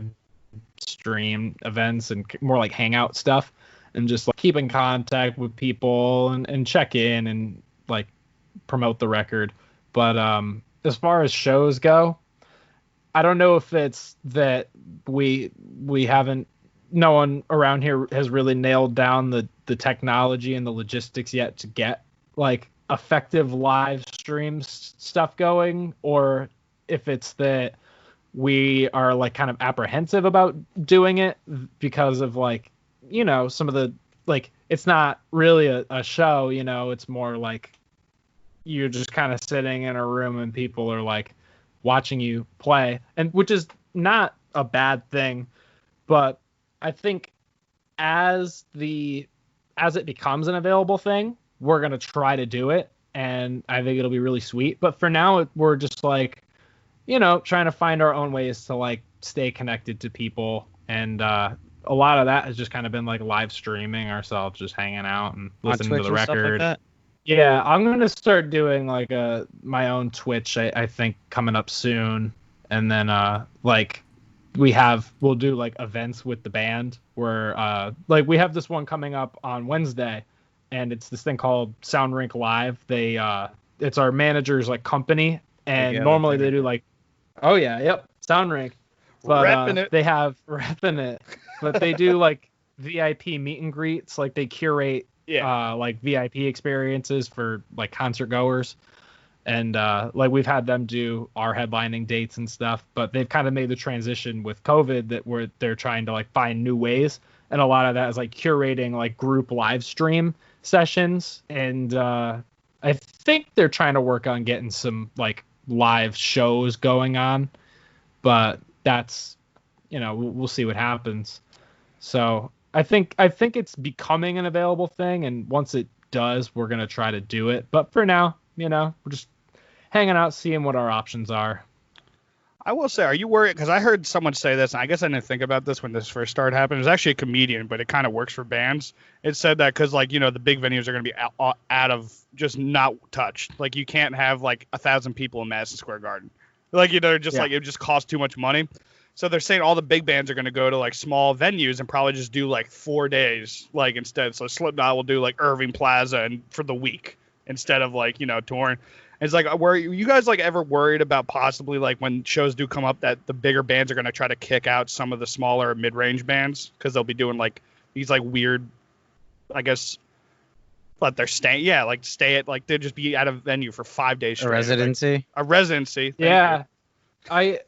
stream events and more like hangout stuff, and just like keep in contact with people and check in and like promote the record. But as far as shows go, I don't know if it's that we haven't, no one around here has really nailed down the technology and the logistics yet to get like effective live streams stuff going, or if it's that we are like kind of apprehensive about doing it because of like, you know, some of the like, it's not really a show, you know, it's more like you're just kind of sitting in a room and people are like watching you play, and which is not a bad thing. But I think as it becomes an available thing, we're going to try to do it, and I think it'll be really sweet. But for now, we're just like, you know, trying to find our own ways to like stay connected to people, and a lot of that has just kind of been like live streaming ourselves, just hanging out and listening to the record. Like, yeah, I'm going to start doing like my own Twitch, I think, coming up soon. And then like we'll do like events with the band where like we have this one coming up on Wednesday, and it's this thing called Sound Rink Live. They it's our manager's like company, and normally they do like, oh yeah, yep, Sound Rink. But they have repping it. But they do like VIP meet and greets, like they curate like VIP experiences for like concert goers. And like we've had them do our headlining dates and stuff, but they've kind of made the transition with COVID that they're trying to like find new ways. And a lot of that is like curating like group live stream sessions. And I think they're trying to work on getting some like live shows going on, but that's, you know, we'll see what happens. So I think it's becoming an available thing. And once it does, we're going to try to do it. But for now, you know, we're just hanging out, seeing what our options are. I will say, are you worried? Because I heard someone say this, and I guess I didn't think about this when this first started happening. It was actually a comedian, but it kind of works for bands. It said that because, like, you know, the big venues are going to be out of just not touched. Like, you can't have, like, 1,000 people in Madison Square Garden. Like, you know, just like, it just costs too much money. So they're saying all the big bands are going to go to, like, small venues and probably just do, like, 4 days, like, instead. So Slipknot will do, like, Irving Plaza and for the week instead of, like, you know, touring. It's like, were you guys like ever worried about possibly like when shows do come up that the bigger bands are going to try to kick out some of the smaller mid-range bands because they'll be doing like these like weird, I guess, but they're staying, stay at like they'll just be at a venue for 5 days straight. A residency. Like, a residency. Yeah. I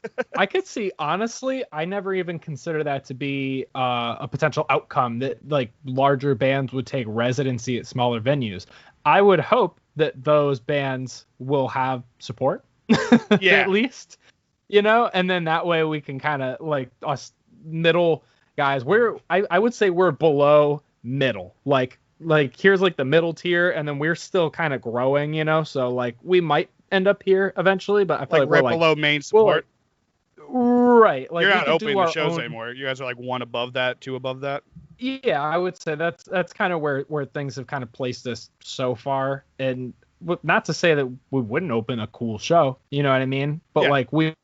could see, honestly, I never even consider that to be a potential outcome that like larger bands would take residency at smaller venues. I would hope that those bands will have support, at least, you know, and then that way we can kind of like us middle guys. I would say we're below middle, like here's like the middle tier, and then we're still kind of growing, you know, so like we might end up here eventually, but I feel like we're right below main support. Right. Like you're not opening the shows anymore. You guys are like one above that, two above that. Yeah, I would say that's kind of where things have kind of placed us so far. And not to say that we wouldn't open a cool show, you know what I mean? But like we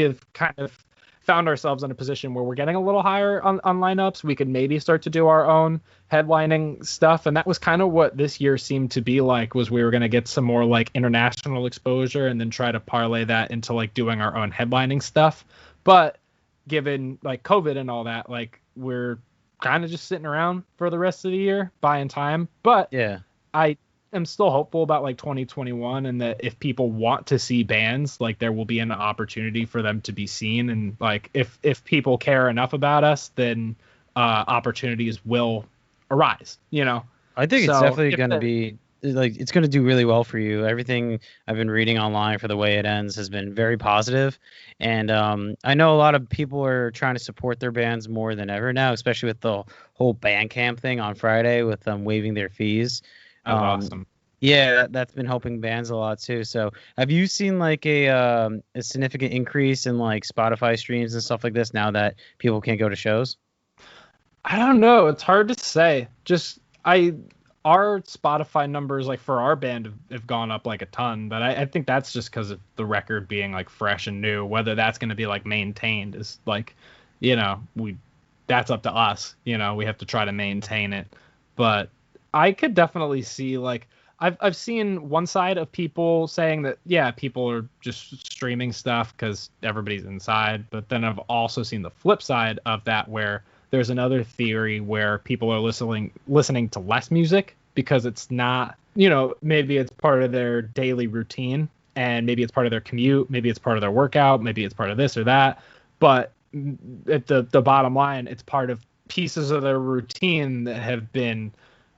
have kind of found ourselves in a position where we're getting a little higher on lineups. We could maybe start to do our own headlining stuff. And that was kind of what this year seemed to be like, was we were going to get some more like international exposure and then try to parlay that into like doing our own headlining stuff. But given like COVID and all that, like we're kind of just sitting around for the rest of the year buying time. But yeah, I am still hopeful about like 2021, and that if people want to see bands, like there will be an opportunity for them to be seen. And like if people care enough about us, then opportunities will arise, you know. I think it's definitely going to be like it's going to do really well for you. Everything I've been reading online for The Way It Ends has been very positive, and I know a lot of people are trying to support their bands more than ever now, especially with the whole Bandcamp thing on Friday with them waiving their fees. That was awesome. Yeah, that's been helping bands a lot too. So, have you seen like a significant increase in like Spotify streams and stuff like this now that people can't go to shows? I don't know. It's hard to say. Our Spotify numbers, like for our band, have gone up like a ton, but I think that's just because of the record being like fresh and new. Whether that's going to be like maintained is like, that's up to us. We have to try to maintain it. But I could definitely see like I've seen one side of people saying that people are just streaming stuff because everybody's inside, but then I've also seen the flip side of that where there's another theory where people are listening to less music because it's not, maybe it's part of their daily routine and maybe it's part of their commute, maybe it's part of their workout, maybe it's part of this or that. But at the bottom line, it's part of pieces of their routine that have been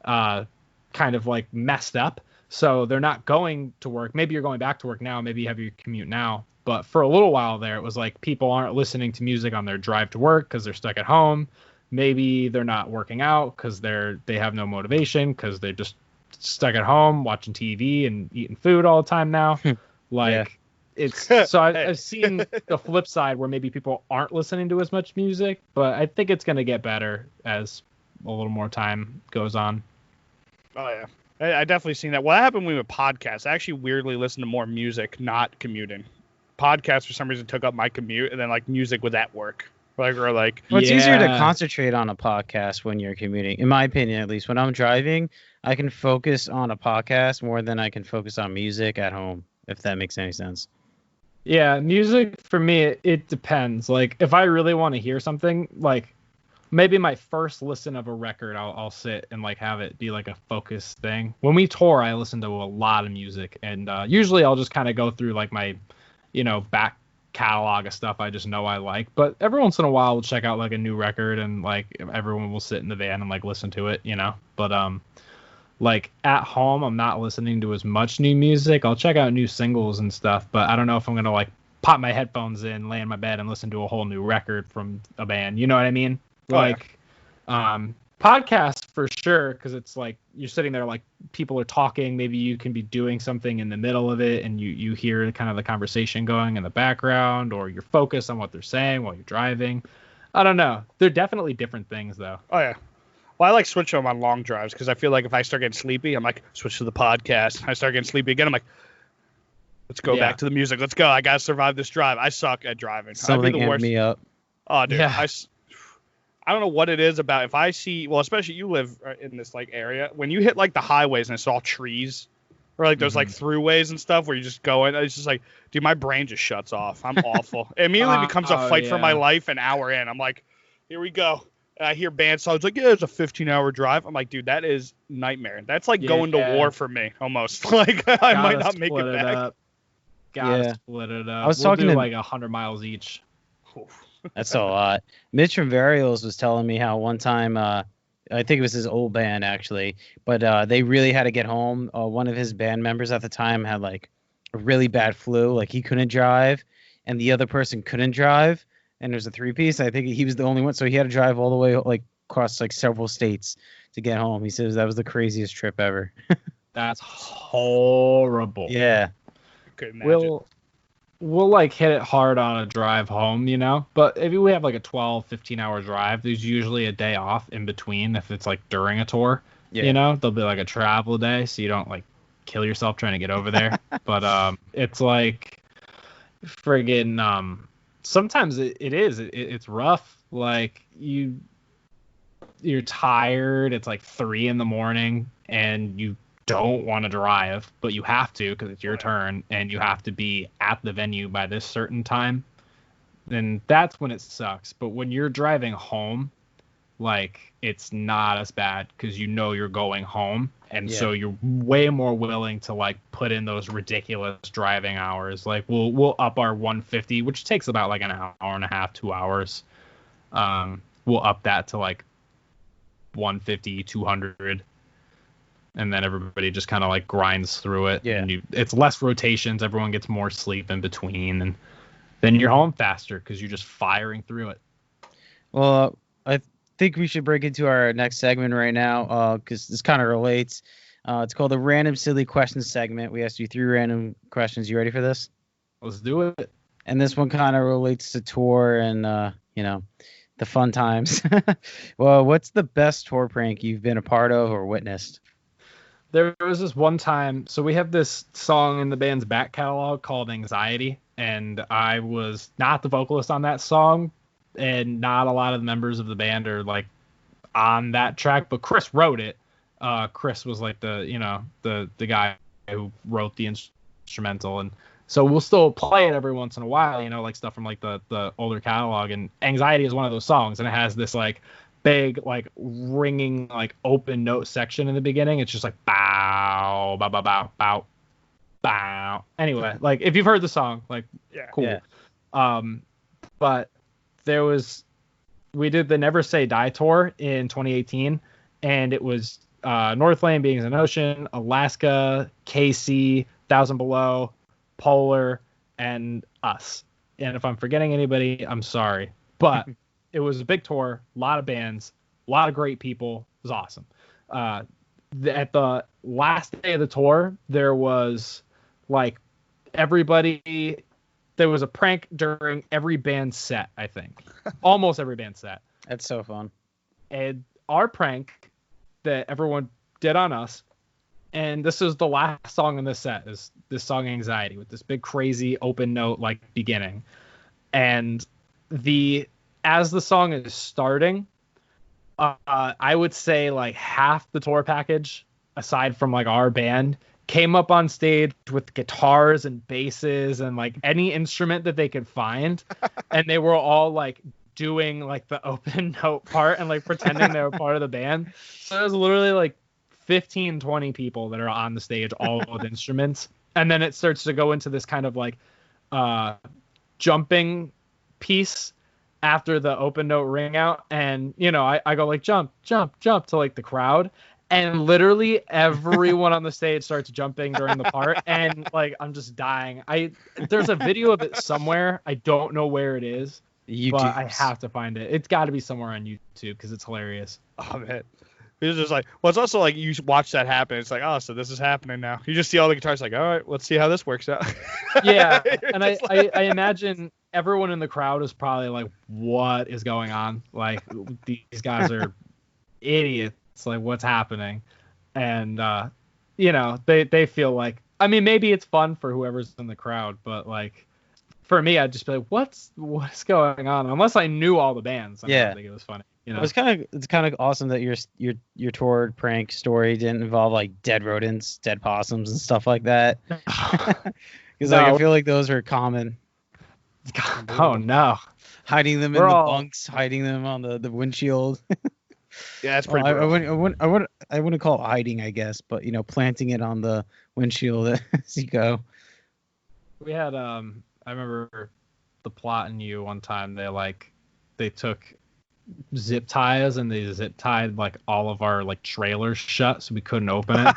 kind of like messed up. So they're not going to work. Maybe you're going back to work now. Maybe you have your commute now. But for a little while there, it was like people aren't listening to music on their drive to work because they're stuck at home. Maybe they're not working out because they have no motivation because they're just stuck at home watching TV and eating food all the time now. It's so I've seen the flip side where maybe people aren't listening to as much music, but I think it's going to get better as a little more time goes on. Oh yeah, I definitely seen that. What happened with podcasts? I actually weirdly listen to more music, not commuting. Podcasts for some reason took up my commute, and then like music was at work. Well, it's easier to concentrate on a podcast when you're commuting, in my opinion. At least when I'm driving, I can focus on a podcast more than I can focus on music at home, if that makes any sense. Yeah, music for me, it depends. Like if I really want to hear something, like maybe my first listen of a record, I'll sit and like have it be like a focused thing. When we tour, I listen to a lot of music, and usually I'll just kind of go through like my back catalog of stuff I just know I like, but every once in a while we'll check out like a new record and like everyone will sit in the van and like listen to it, but like at home I'm not listening to as much new music. I'll check out new singles and stuff, but I don't know if I'm gonna like pop my headphones in, lay in my bed and listen to a whole new record from a band, you know what I mean? Podcasts for sure, because it's like you're sitting there like people are talking, maybe you can be doing something in the middle of it and you hear kind of the conversation going in the background, or you're focused on what they're saying while you're driving. I don't know, they're definitely different things though. Oh yeah, well I like switching them on long drives because I feel like if I start getting sleepy, I'm like switch to the podcast. I start getting sleepy again, I'm like let's go back to the music, let's go, I gotta survive this drive. I suck at driving. Something amped me up. Oh dude, yeah. I don't know what it is about if I see, well, especially you live in this like area, when you hit like the highways and it's all trees or like those like throughways and stuff where you just go in, it's just like, dude, my brain just shuts off. I'm awful. It immediately becomes a fight for my life an hour in. I'm like, here we go. And I hear band songs like, yeah, it's a 15-hour drive. I'm like, dude, that is nightmare. That's like going to war for me almost. Like I might not make it back. Gotta split it up. I was talking to like 100 miles each. That's a lot. Mitch from Varials was telling me how one time, I think it was his old band actually, but they really had to get home. One of his band members at the time had like a really bad flu, like he couldn't drive, and the other person couldn't drive, and there's a 3-piece. I think he was the only one, so he had to drive all the way like across like several states to get home. He says that was the craziest trip ever. That's horrible. Yeah. Couldn't imagine. We'll like hit it hard on a drive home, but if we have like a 12-15 hour drive, there's usually a day off in between if it's like during a tour. There'll be like a travel day so you don't like kill yourself trying to get over there. But it's like friggin' sometimes it's rough. Like you're tired, it's like 3 a.m. and you don't want to drive, but you have to because it's your turn and you have to be at the venue by this certain time, then that's when it sucks. But when you're driving home, like it's not as bad because you're going home, and so you're way more willing to like put in those ridiculous driving hours. Like we'll up our 150, which takes about like an hour and a half, 2 hours. We'll up that to like 150, 200. and then everybody just kind of like grinds through it. Yeah. And it's less rotations. Everyone gets more sleep in between, and then you're home faster because you're just firing through it. Well, I think we should break into our next segment right now because this kind of relates. It's called the Random Silly Questions segment. We asked you 3 random questions. You ready for this? Let's do it. And this one kind of relates to tour and, the fun times. Well, what's the best tour prank you've been a part of or witnessed? There was this one time. So we have this song in the band's back catalog called Anxiety. And I was not the vocalist on that song. And not a lot of the members of the band are like on that track. But Chris wrote it. Chris was like the guy who wrote the instrumental. And so we'll still play it every once in a while, like stuff from like the older catalog. And Anxiety is one of those songs, and it has this like big like ringing like open note section in the beginning. It's just like bow, bow, bow, bow, bow, bow. Anyway, like if you've heard the song, like cool. Yeah. But we did the Never Say Die tour in 2018, and it was Northlane, Beings in Ocean, Alaska, KC, Thousand Below, Polar, and us. And if I'm forgetting anybody, I'm sorry. But it was a big tour, a lot of bands, a lot of great people. It was awesome. At the last day of the tour, there was like everybody. There was a prank during every band set, I think. Almost every band set. That's so fun. And our prank that everyone did on us, and this is the last song in this set, is this song Anxiety, with this big crazy open note like beginning. And as the song is starting, I would say like half the tour package, aside from like our band, came up on stage with guitars and basses and like any instrument that they could find. And they were all like doing like the open note part and like pretending they were part of the band. So it was literally like 15, 20 people that are on the stage, all with instruments. And then it starts to go into this kind of like jumping piece after the open note ring out. And, I go like jump, jump, jump to like the crowd. And literally everyone on the stage starts jumping during the part. And like, I'm just dying. There's a video of it somewhere. I don't know where it is, but I have to find it. It's got to be somewhere on YouTube because it's hilarious. Oh, man. It's just like, well, it's also like you watch that happen. It's like, oh, so this is happening now. You just see all the guitars like, all right, let's see how this works out. Yeah. And I imagine everyone in the crowd is probably like, what is going on? Like, these guys are idiots. Like, what's happening? And, they feel like, I mean, maybe it's fun for whoever's in the crowd, but like, for me, I'd just be like, what's going on? Unless I knew all the bands. I don't think it was funny. It's kind of awesome that your tour prank story didn't involve like dead rodents, dead possums, and stuff like that. Because I feel like those are common. Oh no! Hiding them in the bunks, hiding them on the windshield. Yeah, that's pretty. I wouldn't call it hiding, I guess, but planting it on the windshield as you go. We had I remember the Plot and You one time. They took zip ties and they zip tied like all of our like trailers shut so we couldn't open it.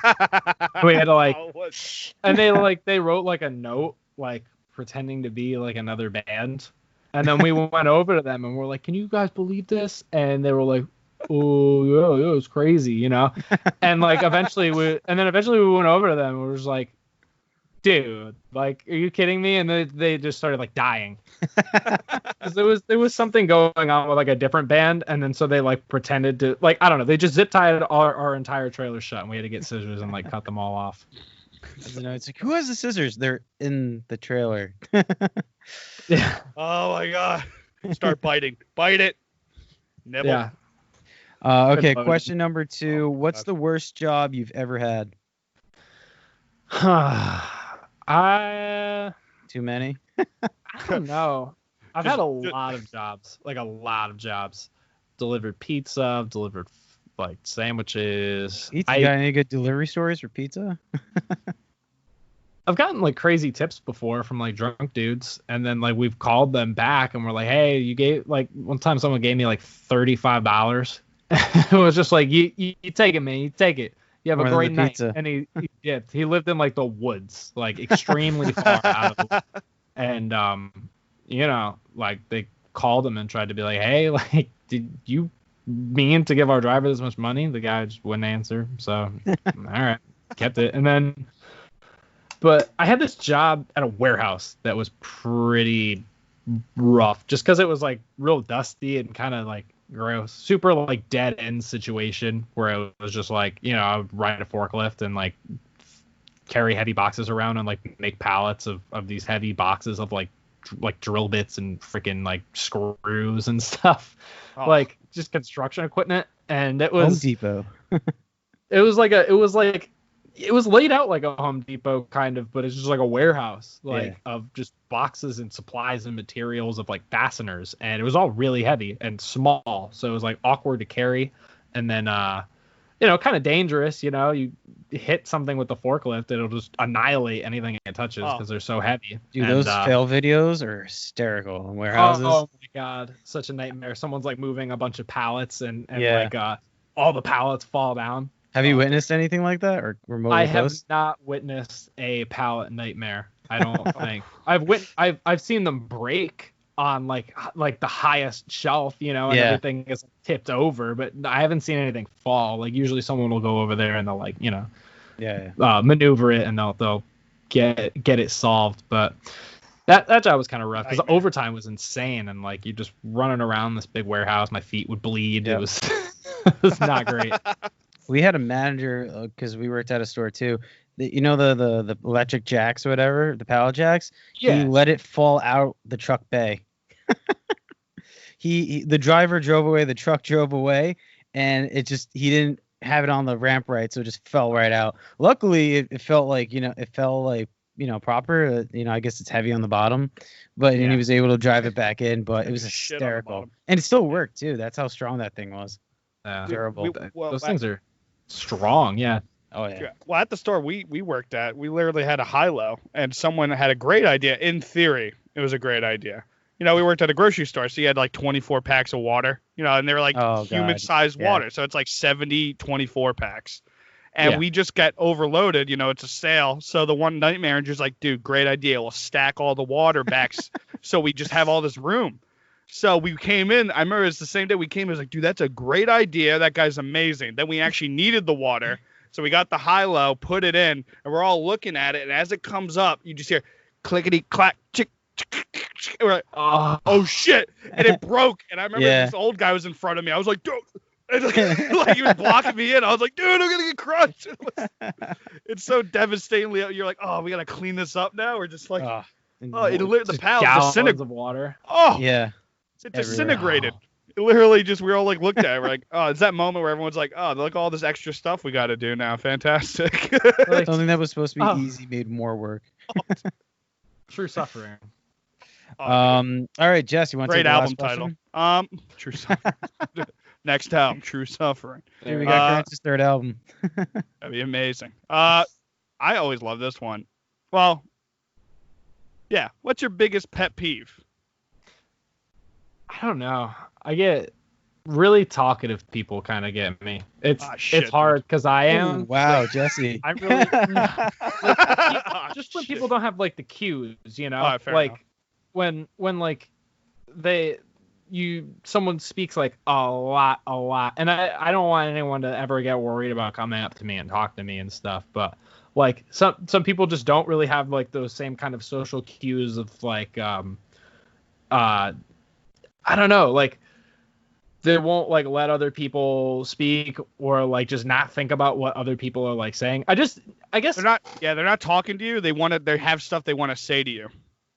We had to and they wrote like a note like pretending to be like another band, and then we went over to them and we're like, can you guys believe this? And they were like, oh yeah, it was crazy, and like eventually we went over to them and we were just like, dude, like, are you kidding me? And they just started like dying. Because there was something going on with like a different band, and then so they like pretended to like, I don't know, they just zip tied our entire trailer shut, and we had to get scissors and like cut them all off. It's like, who has the scissors? They're in the trailer. Yeah. Oh my god. Start biting. Bite it. Nibble. Yeah. Okay, question number 2. What's the worst job you've ever had? Too many? I don't know. I've had a lot of jobs. Delivered pizza, delivered like sandwiches. You got any good delivery stories for pizza? I've gotten like crazy tips before from like drunk dudes, and then like we've called them back and we're like, hey, you gave like one time someone gave me like $35. It was just like, you take it, man, you take it. You have More a than great the night. pizza. And he lived in like the woods, like extremely far out of it. And like they called him and tried to be like, hey, like, did you mean to give our driver this much money? The guy just wouldn't answer. So all right, kept it. And then, but I had this job at a warehouse that was pretty rough, just because it was like real dusty and kind of like gross, super like dead end situation where it was just like, I would ride a forklift and like carry heavy boxes around and like make pallets of these heavy boxes of like drill bits and freaking like screws and stuff. Like just construction equipment. And it was Home Depot. it was laid out like a Home Depot kind of, but it's just like a warehouse of just boxes and supplies and materials of like fasteners, and it was all really heavy and small, so it was like awkward to carry. And then kind of dangerous. You hit something with the forklift, it'll just annihilate anything it touches because they're so heavy. Dude, those fail videos are hysterical in warehouses. Oh my god, such a nightmare. Someone's like moving a bunch of pallets and like all the pallets fall down. Have you witnessed anything like that or remotely I have close? not witnessed a pallet nightmare. I don't think. I've seen them break on like the highest shelf, and everything is tipped over, but I haven't seen anything fall. Like usually someone will go over there and they'll like, maneuver it and they'll get it solved. But that job was kind of rough because the overtime was insane, and like you're just running around this big warehouse. My feet would bleed. Yep. It was not great. We had a manager because we worked at a store too. The electric jacks or whatever, the pallet jacks. Yeah. He let it fall out the truck bay. The driver drove away, the truck drove away, and he didn't have it on the ramp right, so it just fell right out. Luckily, it felt like proper. I guess it's heavy on the bottom, but and he was able to drive it back in. But it was hysterical, and it still worked too. That's how strong that thing was. Terrible. Those things are strong. Yeah. Oh yeah. Well, at the store we worked at, we literally had a high-low, and someone had a great idea. In theory, it was a great idea. We worked at a grocery store, so you had like 24 packs of water, and they were like human-sized water, so it's like 70 24 packs. And we just got overloaded, it's a sale. So the one night manager's like, dude, great idea. We'll stack all the water backs so we just have all this room. So we came in. I remember it's the same day we came. I was like, dude, that's a great idea. That guy's amazing. Then we actually needed the water. So we got the high-low, put it in, and we're all looking at it. And as it comes up, you just hear clickety-clack, chick, chick, chick. And we're like, oh, shit. And it broke. And I remember this old guy was in front of me. I was like, dude. And like he was blocking me in. I was like, dude, I'm going to get crushed. It's so devastatingly. You're like, oh, we got to clean this up now. We're just like, the pallet disintegrated. Of water. Oh, yeah. It disintegrated. It literally just, we all like looked at it. We're like, oh, it's that moment where everyone's like, oh, look, all this extra stuff we got to do now. Fantastic. Something that was supposed to be easy made more work. True suffering. All right, Jess, you want to take the album last title? question? True Suffering. Next album, True Suffering. Here we got Currents' third album. That'd be amazing. I always love this one. Well, yeah. What's your biggest pet peeve? I don't know. I get really talkative people kind of get me. It's hard because I am. Ooh, wow, Jesse. I'm really just when people don't have like the cues, like enough. when like someone speaks like a lot, and I don't want anyone to ever get worried about coming up to me and talk to me and stuff, but like some people just don't really have like those same kind of social cues of like I don't know, like they won't like let other people speak or like just not think about what other people are like saying. I guess they're not talking to you. They have stuff they want to say to you.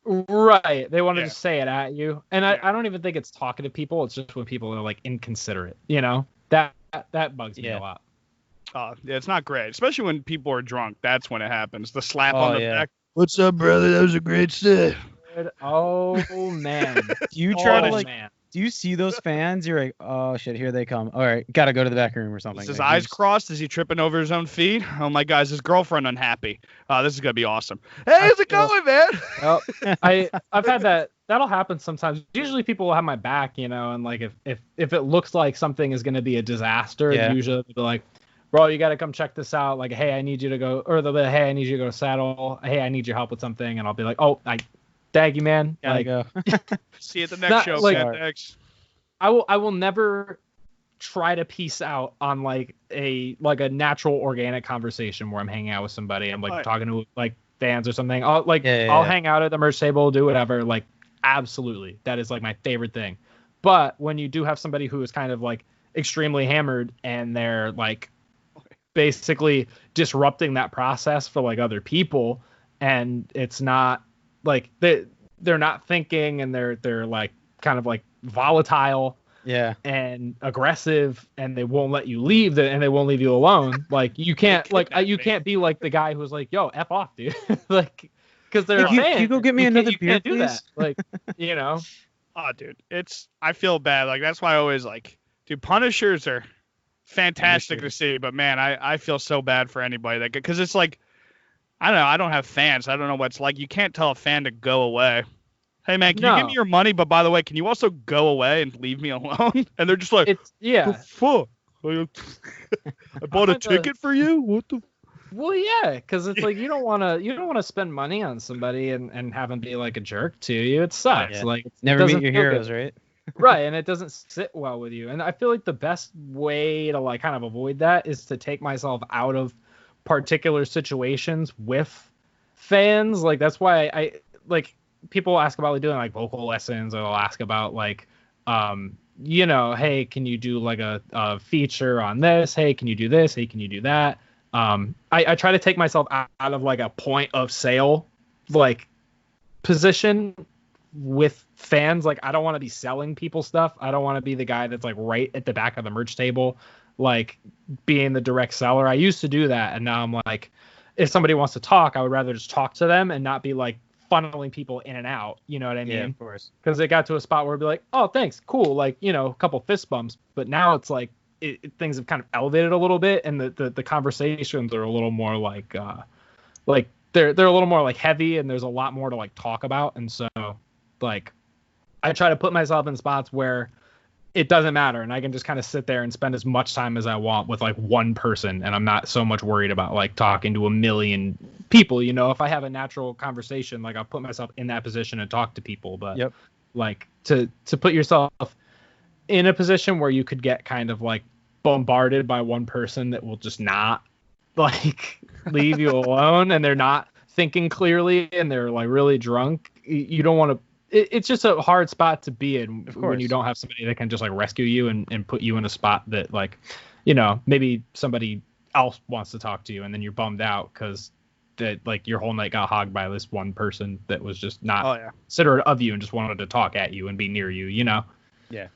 Right. They want to just say it at you. And I don't even think it's talking to people. It's just when people are like inconsiderate, that bugs me a lot. Yeah, it's not great, especially when people are drunk. That's when it happens. The slap on the back. What's up, brother? That was a great set. Oh man. Do you try to do you see those fans? You're like, oh shit, here they come. All right, gotta go to the back room or something. Is his eyes crossed? Is he tripping over his own feet? Oh my God, is his girlfriend unhappy? This is gonna be awesome. Hey, how's it going, man? Well, I've had that. That'll happen sometimes. Usually people will have my back, and like if it looks like something is gonna be a disaster, usually they'll be like, bro, you got to come check this out. Like, hey, I need you to go, or they'll be like, hey, I need you to go to Saddle. Hey, I need your help with something. And I'll be like, oh, thank you, man. Gotta go. See you at the next show, man. Thanks. I will never try to piece out on like a natural organic conversation where I'm hanging out with somebody. I'm like talking to like fans or something. I'll hang out at the merch table, do whatever. Like, absolutely. That is like my favorite thing. But when you do have somebody who is kind of like extremely hammered and they're like basically disrupting that process for like other people, and it's not like they're not thinking, and they're like kind of like volatile and aggressive, and they won't let you leave and they won't leave you alone. Like, you can't you can't be like the guy who's like, yo, F off, dude. Like, because they're can you go get me another beer, please? Do that. Like, you know. Oh, dude, I feel bad. Like, that's why I always like, dude, Punishers are fantastic to see, but man, I feel so bad for anybody that, because it's like, I don't know, I don't have fans. I don't know what it's like. You can't tell a fan to go away. Hey man, can you give me your money? But by the way, can you also go away and leave me alone? And they're just like, the fuck? I bought a ticket for you? What the? Well, yeah, because it's like you don't want to spend money on somebody and have them be like a jerk to you. It sucks. Yeah. Like, never meet your heroes, right? Right, and it doesn't sit well with you. And I feel like the best way to like kind of avoid that is to take myself out of particular situations with fans. Like, that's why I like, people ask about like doing like vocal lessons, or they'll ask about like hey, can you do like a feature on this? Hey, can you do this? Hey, can you do that? I try to take myself out of like a point of sale like position with fans. Like, I don't want to be selling people stuff. I don't want to be the guy that's like right at the back of the merch table, like being the direct seller. I used to do that, and now I'm like, if somebody wants to talk, I would rather just talk to them and not be like funneling people in and out. You know what I mean? Yeah, of course. Because it got to a spot where it'd be like, oh, thanks, cool, like, you know, a couple fist bumps. But now it's like, things have kind of elevated a little bit, and the conversations are a little more like they're a little more like heavy, and there's a lot more to like talk about. And so like, I try to put myself in spots where it doesn't matter, and I can just kind of sit there and spend as much time as I want with like one person, and I'm not so much worried about like talking to a million people. You know, if I have a natural conversation, like, I'll put myself in that position and talk to people. But like, to put yourself in a position where you could get kind of like bombarded by one person that will just not like leave you alone, and they're not thinking clearly, and they're like really drunk, you don't want to. It's just a hard spot to be in when you don't have somebody that can just like rescue you and put you in a spot that, like, you know, maybe somebody else wants to talk to you, and then you're bummed out because that like your whole night got hogged by this one person that was just not considerate of you and just wanted to talk at you and be near you, you know? Yeah.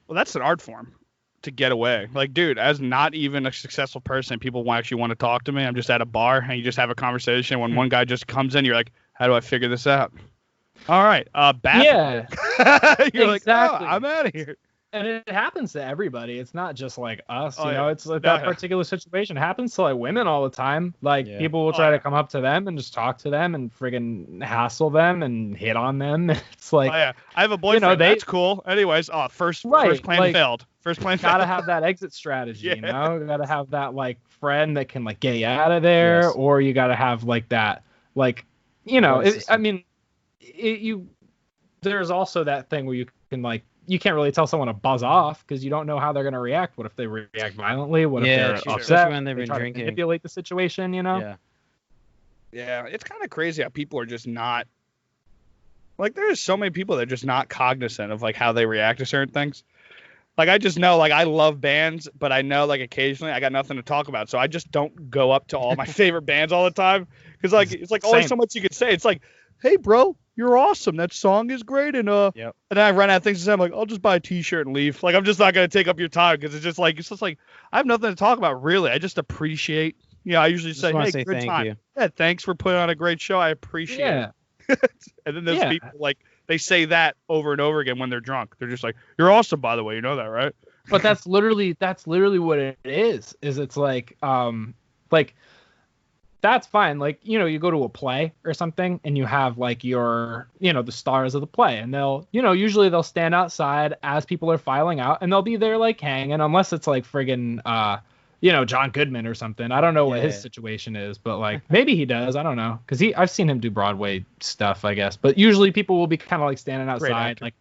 Well, that's an art form, to get away. Like, dude, as not even a successful person, people actually want to talk to me. I'm just at a bar and you just have a conversation. When one guy just comes in, you're like, how do I figure this out? All right. Yeah. You're exactly. Like, oh, I'm out of here. And it happens to everybody. It's not just like us, you know. It's like that particular situation happens to like women all the time. Like, people will try to come up to them and just talk to them and friggin' hassle them and hit on them. It's like, I have a boyfriend. You know, that's cool. Anyways, first plan like, failed. First plan gotta failed. have that exit strategy, you know. You gotta have that like friend that can like get you out of there, or you gotta have like that, like, you know. There's also that thing where you can like, you can't really tell someone to buzz off because you don't know how they're going to react. What if they react violently? What if they're upset? Especially when they've been drinking. To manipulate the situation, you know? Yeah, it's kind of crazy how people are just not, like, there's so many people that are just not cognizant of like how they react to certain things. Like, I just know, like, I love bands, but I know, like, occasionally I got nothing to talk about, so I just don't go up to all my favorite bands all the time, because like it's like only so much you could say. It's like, hey, bro, you're awesome. That song is great. And and then I run out of things to say. I'm like, I'll just buy a T-shirt and leave. Like, I'm just not gonna take up your time, because it's just like I have nothing to talk about, really. I just appreciate. I usually say, hey, good time. You. Yeah, thanks for putting on a great show. I appreciate it. And then there's people like, they say that over and over again when they're drunk. They're just like, you're awesome, by the way. You know that, right? But that's literally what it is. It's like, that's fine. Like, you know, you go to a play or something and you have like your, you know, the stars of the play, and they'll, you know, usually they'll stand outside as people are filing out, and they'll be there like hanging, unless it's like friggin' John Goodman or something. I don't know what his situation is, but like maybe he does. I don't know, because I've seen him do Broadway stuff, I guess. But usually people will be kind of like standing outside, like,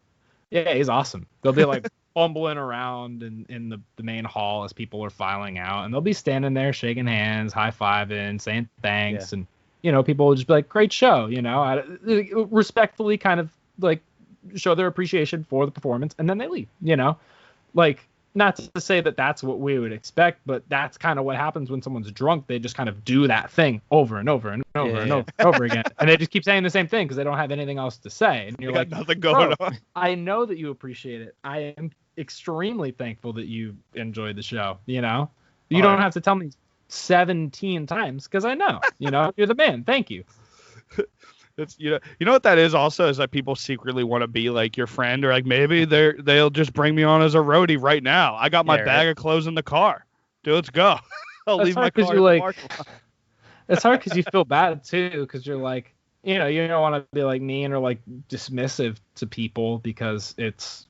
yeah, he's awesome. They'll be like fumbling around in the main hall as people are filing out, and they'll be standing there shaking hands, high-fiving, saying thanks, and people will just be like, great show, respectfully kind of like show their appreciation for the performance, and then they leave, like, not to say that that's what we would expect, but that's kind of what happens when someone's drunk. They just kind of do that thing over and over and over and over again, and they just keep saying the same thing because they don't have anything else to say, and you're like, nothing going on. I know that you appreciate it. I am extremely thankful that you enjoyed the show. You don't have to tell me 17 times because I know, you're the man. Thank you. It's, you know what that is also, is that people secretly want to be like your friend, or like maybe they'll just bring me on as a roadie right now. I got my bag of clothes in the car. Dude, let's go. I'll leave my car in the parking lot. It's hard because you feel bad too, because you're like, you don't want to be like mean or like dismissive to people because it's,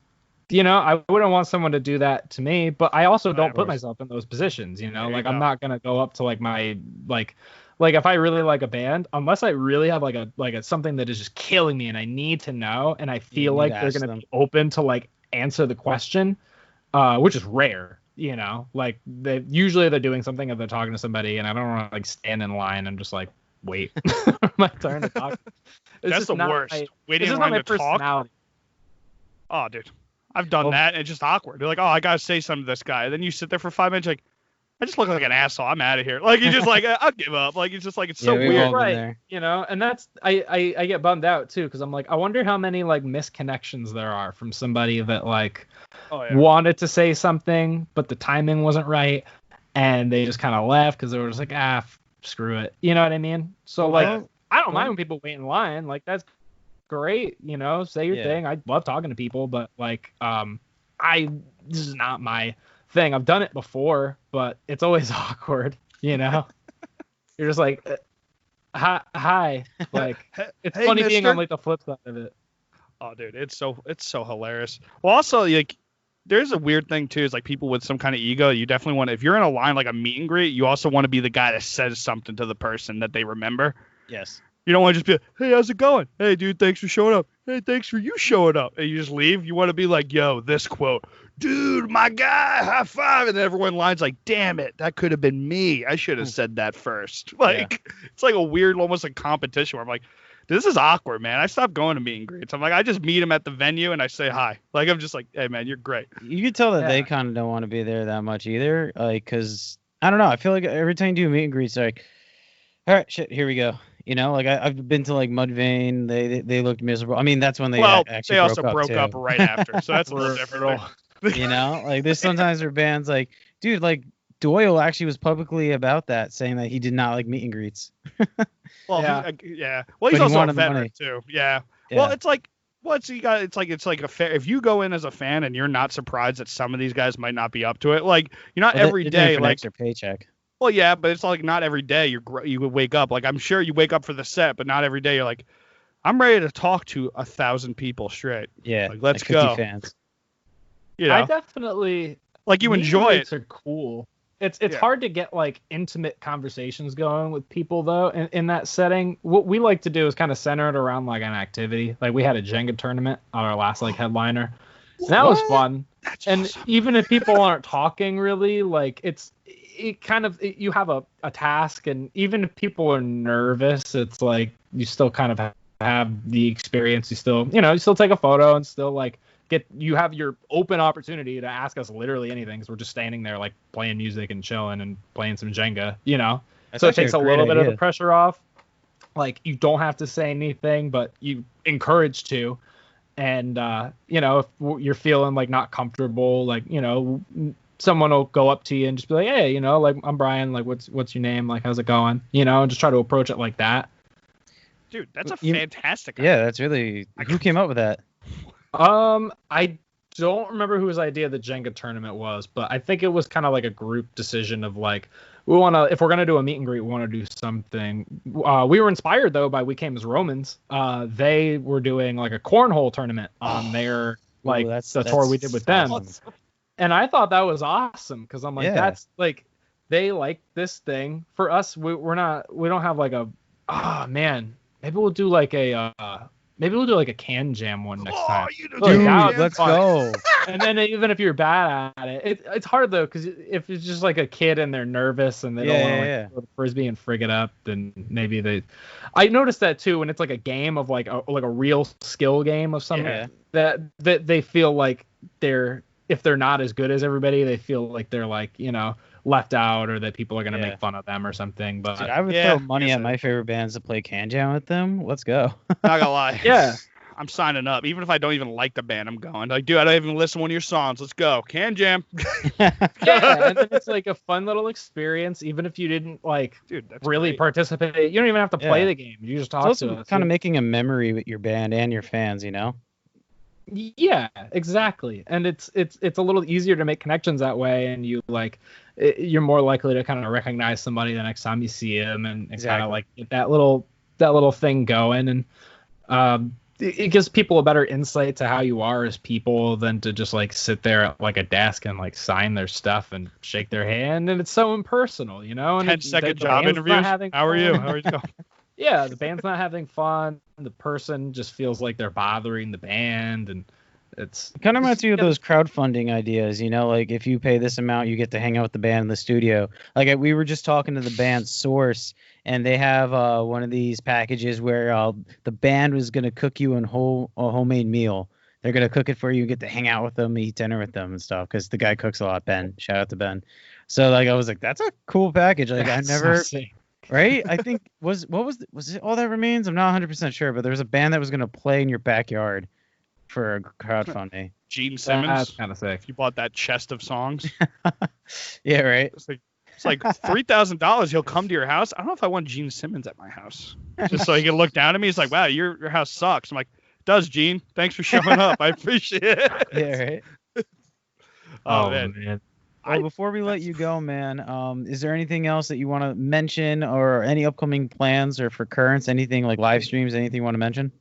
I wouldn't want someone to do that to me, but I also don't put myself in those positions, like I'm not going to go up to like my, like if I really like a band, unless I really have like a something that is just killing me and I need to know, and I feel like they're going to be open to like answer the question, which is rare, like they're doing something, if they're talking to somebody, and I don't want to like stand in line and just like wait my turn to talk. That's the worst. Waiting in line to talk. Oh, dude. I've done that, and it's just awkward. They're like, oh, I got to say something to this guy. And then you sit there for 5 minutes like, I just look like an asshole. I'm out of here. Like, you just like, I'll give up. Like, it's just like, it's so weird. Right. And that's, I get bummed out too, because I'm like, I wonder how many like misconnections there are from somebody that like wanted to say something, but the timing wasn't right. And they just kind of left because they were just like, screw it. You know what I mean? So like, I don't mind when people wait in line. Like, that's great, say your thing. I love talking to people, but like this is not my thing. I've done it before, but it's always awkward, You're just like, hi. Like, it's funny being on like the flip side of it. Oh, dude, it's so hilarious. Well, also, like, there's a weird thing too, is like people with some kind of ego. You definitely want to, if you're in a line like a meet and greet, you also want to be the guy that says something to the person that they remember. Yes. You don't want to just be like, hey, how's it going? Hey, dude, thanks for showing up. Hey, thanks for you showing up. And you just leave. You want to be like, yo, this quote, dude, my guy, high five. And then everyone in line's like, damn it, that could have been me. I should have said that first. Like, it's like a weird, almost a competition where I'm like, this is awkward, man. I stopped going to meet and greets. I'm like, I just meet him at the venue and I say hi. Like, I'm just like, hey, man, you're great. You can tell that they kind of don't want to be there that much either. Like, because, I don't know. I feel like every time you do a meet and greet, it's like, all right, shit, here we go. Like I've been to like Mudvayne. They looked miserable. I mean, that's when they actually they also broke up right after, so that's a little different. Like there's sometimes there are bands like, dude, like Doyle actually was publicly about that, saying that he did not like meet and greets. Well, Well, he's also a veteran too. Yeah. Well, it's like it's like a fair. If you go in as a fan and you're not surprised that some of these guys might not be up to it, like you're not every day like extra paycheck. Well, yeah, but it's like not every day you would wake up. Like, I'm sure you wake up for the set, but not every day you're like, I'm ready to talk to 1,000 people straight. Yeah, like, let's like 50 go. Fans. I definitely like you enjoy it. Are cool. It's hard to get like intimate conversations going with people though in that setting. What we like to do is kind of center it around like an activity. Like we had a Jenga tournament on our last like headliner. And that was fun. That's and awesome. Even if people aren't talking really, like you have a task, and even if people are nervous, it's like you still kind of have the experience. You still take a photo and still like you have your open opportunity to ask us literally anything, because we're just standing there like playing music and chilling and playing some Jenga, That's so it takes a little bit of the idea. pressure off. Like you don't have to say anything, but you encourage to. And if you're feeling like not comfortable, like someone will go up to you and just be like, hey, like I'm Brian, like what's your name, like how's it going, and just try to approach it like that. Dude, that's a fantastic idea. Yeah, that's really who came up with that. I don't remember whose idea the Jenga tournament was, but I think it was kind of like a group decision of like, if we're gonna do a meet and greet, we want to do something. We were inspired though by We Came as Romans. They were doing like a cornhole tournament on their the tour we did with them. awesome. And I thought that was awesome, because I'm like, that's like, they like this thing. For us, we don't have like a, man, maybe we'll do like a can jam one next time. Dude, let's go. And then even if you're bad at it, it's hard though, because if it's just like a kid and they're nervous and they don't want to go to frisbee and frig it up, then maybe they. I noticed that too when it's like a game of like a real skill game of something that they feel like if they're not as good as everybody, they feel like they're like left out, or that people are gonna make fun of them or something. But dude, I would throw money at my favorite bands to play Can Jam with them. Let's go. Not gonna lie. Yeah. I'm signing up. Even if I don't even like the band, I'm going. Like, dude, I don't even listen to one of your songs. Let's go. Can Jam. Yeah, and then it's like a fun little experience, even if you didn't really participate. You don't even have to play the game. You just talk to us. Kind of making a memory with your band and your fans, Yeah, exactly. And it's a little easier to make connections that way, and you're more likely to kind of recognize somebody the next time you see them, and kind of like get that little thing going, and it gives people a better insight to how you are as people than to just like sit there at like a desk and like sign their stuff and shake their hand, and it's so impersonal, And 10-second job interviews. How are you? How are you going? Yeah, the band's not having fun. The person just feels like they're bothering the band, and it kind of reminds me of those crowdfunding ideas, like if you pay this amount, you get to hang out with the band in the studio. Like we were just talking to the band Source, and they have one of these packages where the band was going to cook you a homemade meal. They're going to cook it for you, get to hang out with them, eat dinner with them and stuff, because the guy cooks a lot, Ben. Shout out to Ben. So I was like, that's a cool package. Like I never... So right? I think was it All That Remains? I'm not 100% sure, but there was a band that was going to play in your backyard for a crowdfunding. Gene Simmons. That's kind of sick. You bought that chest of songs. Yeah, right. It's like $3,000. He'll come to your house. I don't know if I want Gene Simmons at my house, just so he can look down at me. He's like, "Wow, your house sucks." I'm like, "Does Gene? Thanks for showing up. I appreciate it." Yeah, right. Oh man. Well, before we let you go, man, is there anything else that you want to mention, or any upcoming plans, or for Currents, anything like live streams, anything you want to mention?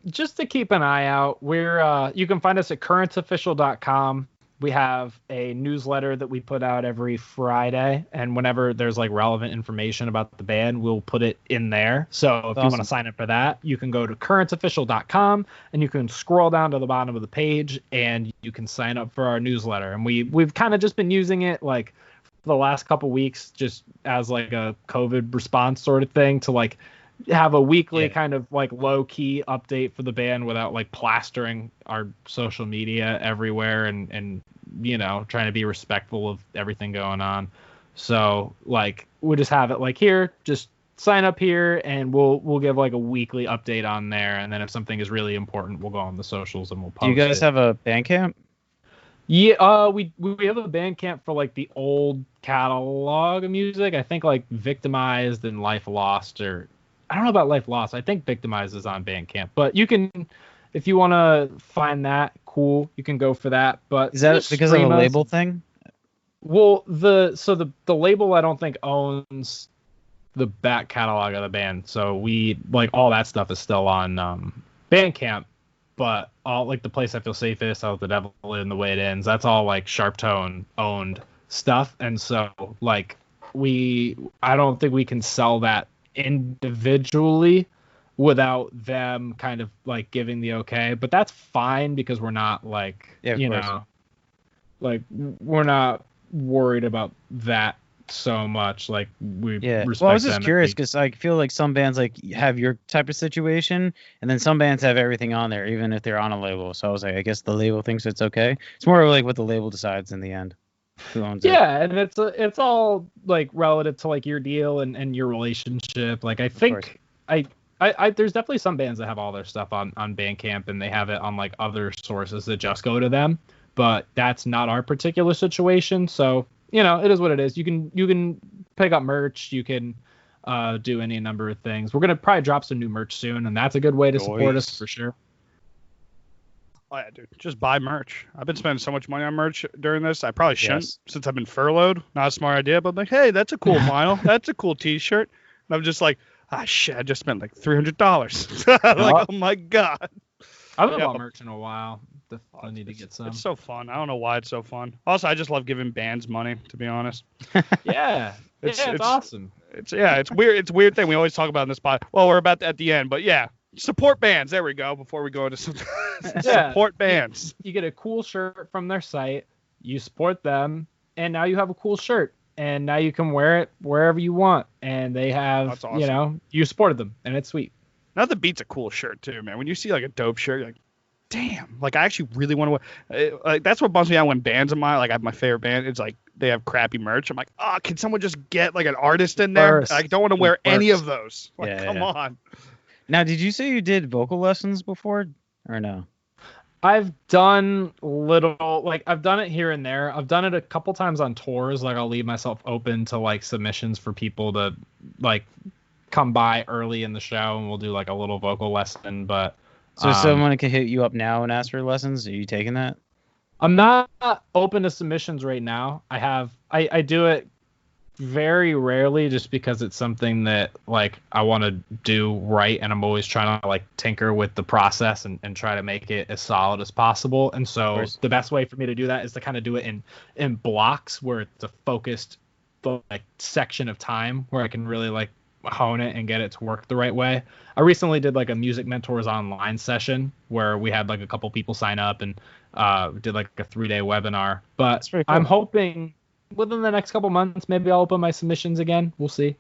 Just to keep an eye out, you can find us at currentsofficial.com. We have a newsletter that we put out every Friday, and whenever there's like relevant information about the band, we'll put it in there. So if you want to sign up for that, you can go to currentsofficial.com, and you can scroll down to the bottom of the page, and you can sign up for our newsletter. And we've kind of just been using it like for the last couple weeks, just as like a COVID response sort of thing, to like have a weekly kind of like low key update for the band without like plastering our social media everywhere, and trying to be respectful of everything going on. So like we'll just have it like here, just sign up here, and we'll give like a weekly update on there, and then if something is really important, we'll go on the socials and we'll post. Do you guys have a Bandcamp? Yeah, we have a Bandcamp for like the old catalog of music. I think like Victimized and Life Lost, or I don't know about Life Lost. I think Victimized is on Bandcamp, but you can, if you want to find that, cool, you can go for that. But is that because of a label thing? Well, the label I don't think owns the back catalog of the band, so we like all that stuff is still on Bandcamp, but all like The Place I Feel Safest, How the Devil in, The Way It Ends, that's all like Sharptone owned stuff, and so like I don't think we can sell that individually without them kind of like giving the okay, but that's fine because we're not like like we're not worried about that so much. Like we respect. Well, I was just curious because I feel like some bands like have your type of situation, and then some bands have everything on there even if they're on a label. So I was like, I guess the label thinks it's okay. It's more like what the label decides in the end. Yeah, and it's all like relative to like your deal and your relationship. Like I think I there's definitely some bands that have all their stuff on Bandcamp, and they have it on like other sources that just go to them, but that's not our particular situation. So it is what it is. You can pick up merch, you can do any number of things. We're gonna probably drop some new merch soon, and that's a good way to support us for sure. Oh yeah, dude, just buy merch. I've been spending so much money on merch during this. I probably shouldn't since I've been furloughed. Not a smart idea, but I'm like, hey, that's a cool vinyl. That's a cool T-shirt. And I'm just like, shit, I just spent like $300. Like, oh my god. I haven't bought merch in a while. I need to get some. It's so fun. I don't know why it's so fun. Also, I just love giving bands money, to be honest. Yeah. It's awesome. It's weird. It's a weird thing we always talk about in this pod. Well, we're about at the end, but yeah. Support bands. There we go. Before we go into some support bands. You get a cool shirt from their site. You support them, and now you have a cool shirt, and now you can wear it wherever you want. And they have, That's awesome. You supported them, and it's sweet. Nothing beats a cool shirt too, man. When you see like a dope shirt, you're like, damn. Like I actually really want to wear. Like that's what bums me out when bands of mine, like I have my favorite band. It's like they have crappy merch. I'm like, can someone just get like an artist in there? I don't want to wear any of those. Like, come on. Now, did you say you did vocal lessons before or no? I've done I've done it here and there. I've done it a couple times on tours. Like I'll leave myself open to like submissions for people to like come by early in the show and we'll do like a little vocal lesson. But so someone can hit you up now and ask for lessons. Are you taking that? I'm not open to submissions right now. I do it very rarely just because it's something that like I want to do right, and I'm always trying to like tinker with the process and try to make it as solid as possible. And so the best way for me to do that is to kind of do it in blocks where it's a focused like section of time where I can really like hone it and get it to work the right way. I recently did like a Music Mentors online session where we had like a couple people sign up and did like a 3-day webinar. But cool. I'm hoping within the next couple months, maybe I'll open my submissions again. We'll see.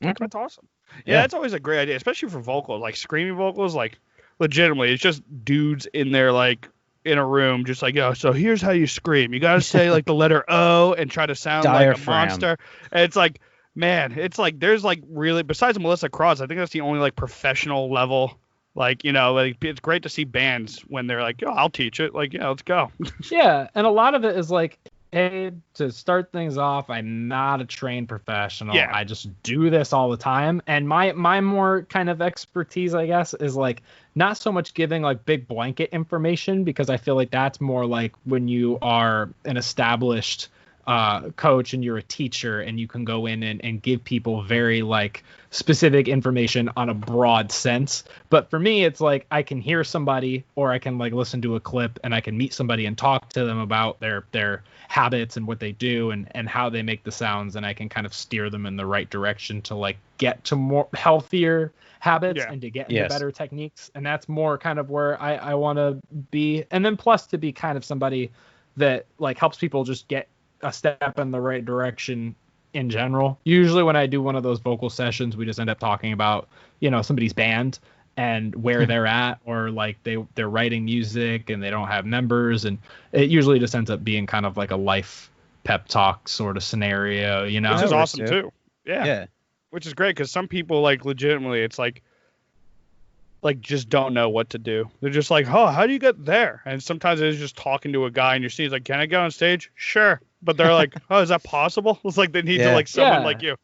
That's awesome. Yeah, that's always a great idea, especially for vocals, like screaming vocals. Like, legitimately, it's just dudes in there, like in a room, just like, so here's how you scream. You gotta say like the letter O and try to sound like a monster. And it's like, man, it's like there's like really, besides Melissa Cross, I think that's the only like professional level. Like, like it's great to see bands when they're like, I'll teach it. Like, let's go. Yeah, and a lot of it is like, hey, to start things off, I'm not a trained professional. Yeah. I just do this all the time. And my more kind of expertise, I guess, is like not so much giving like big blanket information, because I feel like that's more like when you are an established coach and you're a teacher and you can go in and give people very like specific information on a broad sense. But for me, it's like I can hear somebody or I can like listen to a clip and I can meet somebody and talk to them about their habits and what they do and how they make the sounds, and I can kind of steer them in the right direction to like get to more healthier habits and to get into better techniques. And that's more kind of where I want to be. And then plus to be kind of somebody that like helps people just get a step in the right direction in general. Usually when I do one of those vocal sessions, we just end up talking about, somebody's band and where they're at, or like they're writing music and they don't have members. And it usually just ends up being kind of like a life pep talk sort of scenario, Which is awesome too. Yeah. Which is great, because some people like legitimately, it's like just don't know what to do. They're just like, how do you get there? And sometimes it's just talking to a guy and you're seeing like, can I get on stage? Sure. But they're like, is that possible? It's like they need to like someone like you.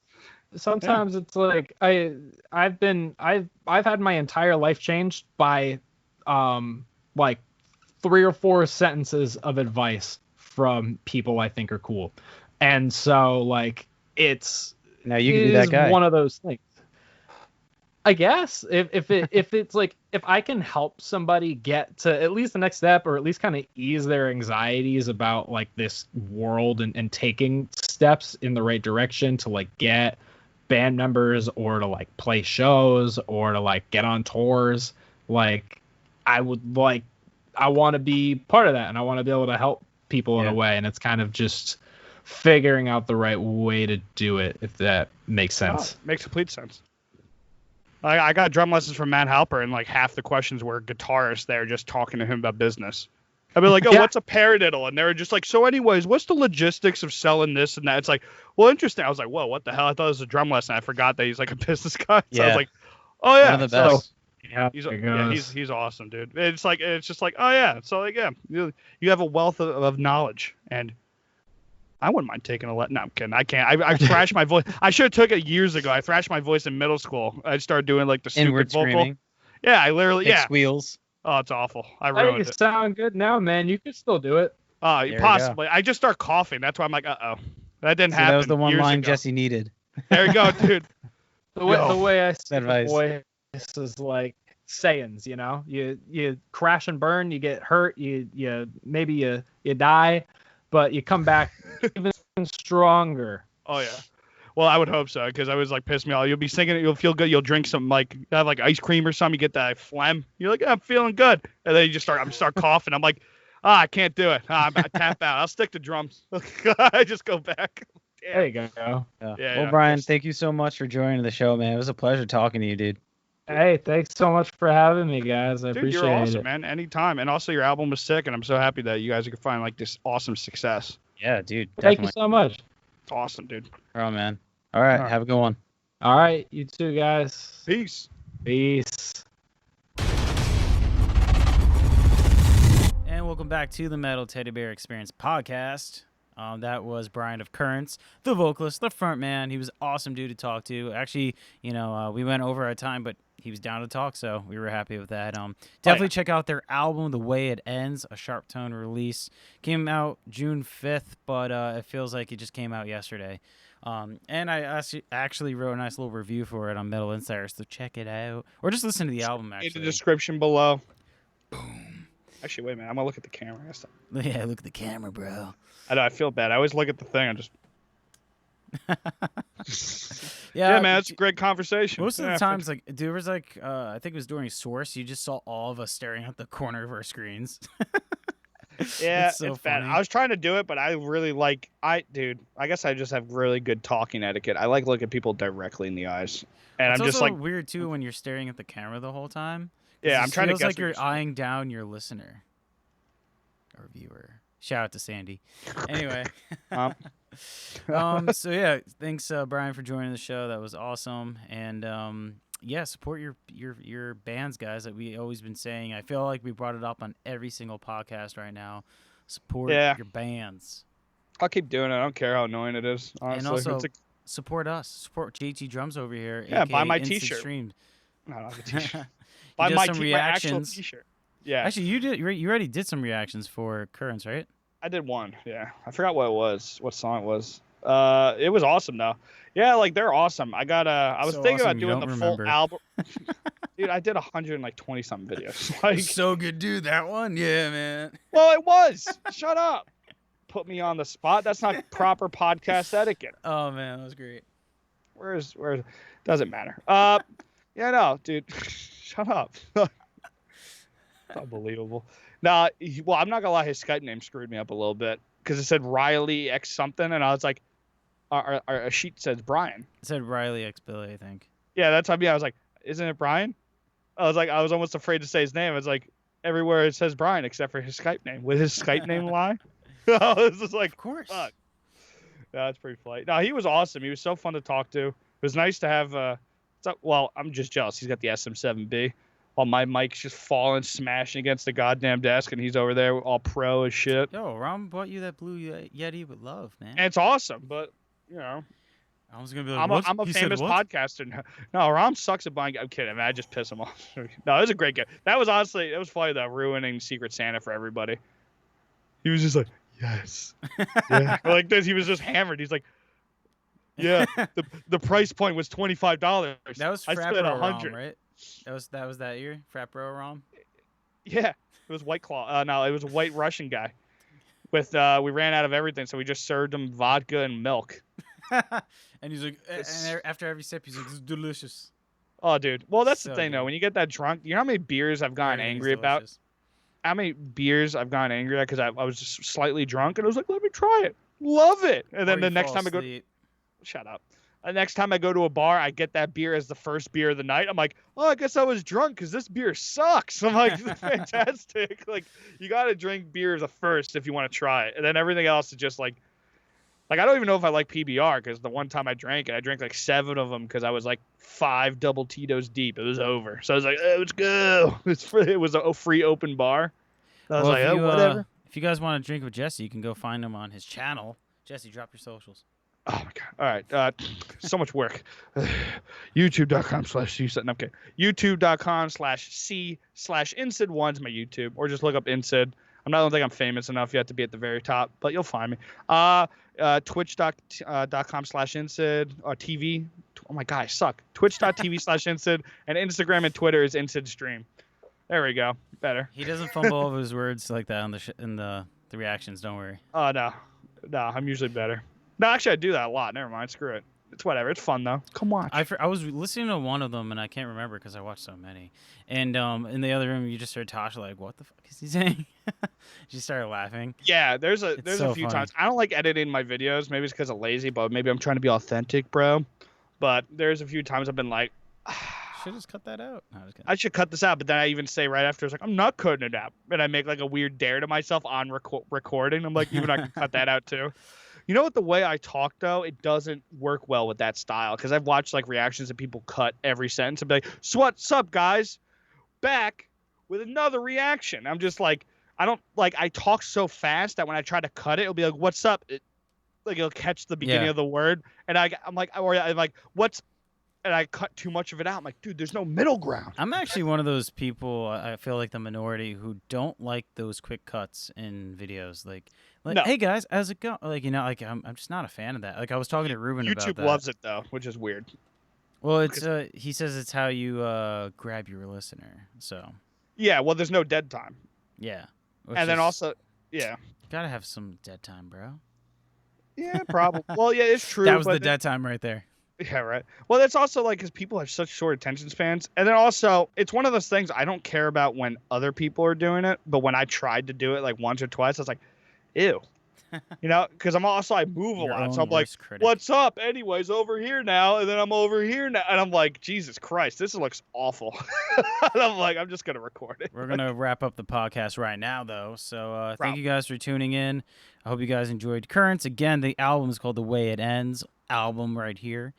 Sometimes it's like I've had my entire life changed by like 3 or 4 sentences of advice from people I think are cool. And so like it's now you can be that guy. One of those things. I guess if it's like if I can help somebody get to at least the next step, or at least kind of ease their anxieties about like this world and taking steps in the right direction to like get band members or to like play shows or to like get on tours, like I want to be part of that, and I want to be able to help people in a way. And it's kind of just figuring out the right way to do it, if that makes sense. Makes complete sense. I got drum lessons from Matt Halper, and like half the questions were guitarists there just talking to him about business. I'd be like, what's a paradiddle? And they were just like, so anyways, what's the logistics of selling this and that? It's like, well, interesting. I was like, whoa, what the hell? I thought it was a drum lesson. I forgot that he's like a business guy. So I was like, oh yeah. One of the best. He's awesome, dude. It's just like, oh yeah. So like, you have a wealth of knowledge, and I wouldn't mind taking a No, I'm kidding. I can't. I thrashed my voice. I should have took it years ago. I thrashed my voice in middle school. I started doing like the stupid inward vocal. Screaming. Yeah, I literally. Squeals. Oh, it's awful. I think ruined it. It. Sound good now, man. You could still do it. Possibly. I just start coughing. That's why I'm like, that didn't happen. That was the one line ago. Jesse needed. There you go, dude. The way I said voice is like, sayings, you know. You crash and burn, you get hurt, you maybe you die, but you come back even stronger. Oh yeah. Well, I would hope so, because I was like pissed me off. You'll be singing it, you'll feel good, you'll drink some have like ice cream or something, you get that phlegm. You're like, I'm feeling good, and then you just start coughing. I'm like, I can't do it. I tap out. I'll stick to drums. I just go back. Damn. There you go. Yeah. Well, Brian, thank you so much for joining the show, man. It was a pleasure talking to you, dude. Hey, thanks so much for having me, guys. I appreciate it. You're awesome, man. Anytime. And also, your album was sick, and I'm so happy that you guys are finding like this awesome success. Yeah, dude. Thank you so much. It's awesome, dude. Oh, man. All right. Have a good one. All right. You too, guys. Peace. And welcome back to the Metal Teddy Bear Experience podcast. That was Brian of Currents, the vocalist, the front man. He was an awesome dude to talk to. Actually, we went over our time, but he was down to talk, so we were happy with that. Definitely check out their album, The Way It Ends, a Sharp Tone release. Came out June 5th, but it feels like it just came out yesterday. And I actually wrote a nice little review for it on Metal Insider, so check it out. Or just listen to the album, actually. In the description below. Boom. Actually, wait a minute. I'm going to look at the camera. Yeah, look at the camera, bro. I know. I feel bad. I always look at the thing. I just... Yeah, man, it's a great conversation. Most of the times, there was I think it was during Source, you just saw all of us staring at the corner of our screens. Yeah, it's funny. Bad. I was trying to do it, but I really I guess I just have really good talking etiquette. I like looking people directly in the eyes. And it's I'm just also weird too when you're staring at the camera the whole time. Yeah, I'm trying to guess. It feels like you're eyeing down your listener or viewer. Shout out to Sandy. Anyway. So yeah, thanks Brian for joining the show. That was awesome. And support your bands, guys, that we always been saying. I feel like we brought it up on every single podcast right now. Support your bands. I'll keep doing it. I don't care how annoying it is, honestly. And also support us. Support JTDrums over here. Yeah, buy my Insid t-shirt. Stream. No, not a t-shirt. Buy my reactions. actual t-shirt. Yeah. Actually, you already did some reactions for Currents, right? I did one. Yeah. I forgot what it was. What song it was. It was awesome though. Yeah, they're awesome. I was thinking about doing the full album. Dude, I did 120 something videos. So good, dude. That one, yeah, man. Well, it was. Shut up. Put me on the spot. That's not proper podcast etiquette. Oh man, that was great. Where's doesn't matter. Yeah, no, dude. Shut up. Unbelievable. Nah, well, I'm not gonna lie. His Skype name screwed me up a little bit because it said Riley X something, and I was like, our sheet says Brian. It said Riley X Billy, I think. Yeah, that's how. Yeah, I was like, isn't it Brian? I was almost afraid to say his name. I was like, everywhere it says Brian except for his Skype name. Would his Skype name lie? I was just like, of course. Fuck. Yeah, that's pretty funny. No, he was awesome. He was so fun to talk to. It was nice to have. Well, I'm just jealous. He's got the SM7B. While my mic's just falling, smashing against the goddamn desk, and he's over there all pro as shit. Yo, Rom bought you that blue Yeti with love, man. And it's awesome, but I was gonna be like, I'm a famous podcaster now. No, Rom sucks at buying. I'm kidding, man. I just piss him off. No, it was a great game. That was honestly, it was funny though, ruining Secret Santa for everybody. He was just like, yes, yeah. Like this, he was just hammered. He's like, yeah, the price point was $25. That was I spent $100, right? That was that year, Frat Bro Rom. Yeah, it was White Claw. No, it was a white Russian guy. With we ran out of everything, so we just served him vodka and milk. And he's like, and after every sip, he's like, "This is delicious." Oh, dude. Well, that's the thing, good. though. When you get that drunk, you know how many beers I've gotten angry about? How many beers I've gotten angry at because I was just slightly drunk, and I was like, let me try it. Love it. And then the next time I go... Shut up. The next time I go to a bar, I get that beer as the first beer of the night. I'm like, oh, I guess I was drunk because this beer sucks. I'm like, this is fantastic. Like, you got to drink beer the first if you want to try it. And then everything else is just like I don't even know if I like PBR because the one time I drank it, I drank like 7 of them because I was like 5 double Tito's deep. It was over. So I was like, oh, let's go. It was a free open bar. So I was like, whatever. If you guys want to drink with Jesse, you can go find him on his channel. Jesse, drop your socials. Oh my god! All right, so much work. YouTube.com/C. Okay, YouTube.com/C/Insid1 is my YouTube, or just look up Insid. I don't think I'm famous enough yet to be at the very top, but you'll find me. Twitch.com/Insid or TV. Oh my god, I suck. Twitch.tv/Insid and Instagram and Twitter is Insid Stream. There we go. Better. He doesn't fumble over his words like that on in the reactions. Don't worry. Oh no, I'm usually better. No, actually I do that a lot. Never mind. Screw it. It's whatever. It's fun though. Come watch. I was listening to one of them and I can't remember because I watched so many. And in the other room, you just heard Tasha like, "What the fuck is he saying?" She started laughing. Yeah, there's a few times I don't like editing my videos. Maybe it's because I'm lazy, but maybe I'm trying to be authentic, bro. But there's a few times I've been like, should just cut that out. No, I should cut this out. But then I even say right after, it's like, I'm not cutting it out, and I make like a weird dare to myself on recording. I'm like, even I can cut that out too. You know what? The way I talk though, it doesn't work well with that style because I've watched like reactions and people cut every sentence and be like, "So what's up, guys? Back with another reaction." I'm just like, I talk so fast that when I try to cut it, it'll be like, "What's up?" It'll catch the beginning of the word, and I'm like, "What's?" And I cut too much of it out. I'm like, dude, there's no middle ground. I'm actually one of those people. I feel like the minority who don't like those quick cuts in videos. Like no. Hey guys, how's it going? Like I'm just not a fan of that. Like I was talking to Ruben about that. YouTube loves it though, which is weird. Well, it's he says it's how you grab your listener. So. Yeah, well, there's no dead time. Yeah. And then also, yeah. Gotta have some dead time, bro. Yeah, probably. Well, yeah, it's true. That was the dead time right there. Yeah, right. Well, that's also like because people have such short attention spans. And then also, it's one of those things I don't care about when other people are doing it. But when I tried to do it like once or twice, I was like, ew. You know, because I move a lot. So I'm like, what's up? Anyways, over here now. And then I'm over here now. And I'm like, Jesus Christ, this looks awful. And I'm like, I'm just going to record it. We're going to wrap up the podcast right now, though. So thank you guys for tuning in. I hope you guys enjoyed Currents. Again, the album is called The Way It Ends. Album right here.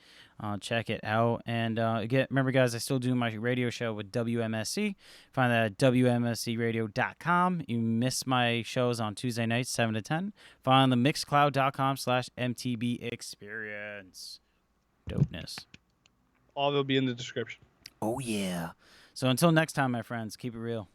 Check it out. And again, remember, guys, I still do my radio show with WMSC. Find that at WMSCradio.com. You miss my shows on Tuesday nights, 7 to 10. Find the mixcloud.com/MTB Experience. Dopeness. All will be in the description. Oh, yeah. So until next time, my friends, keep it real.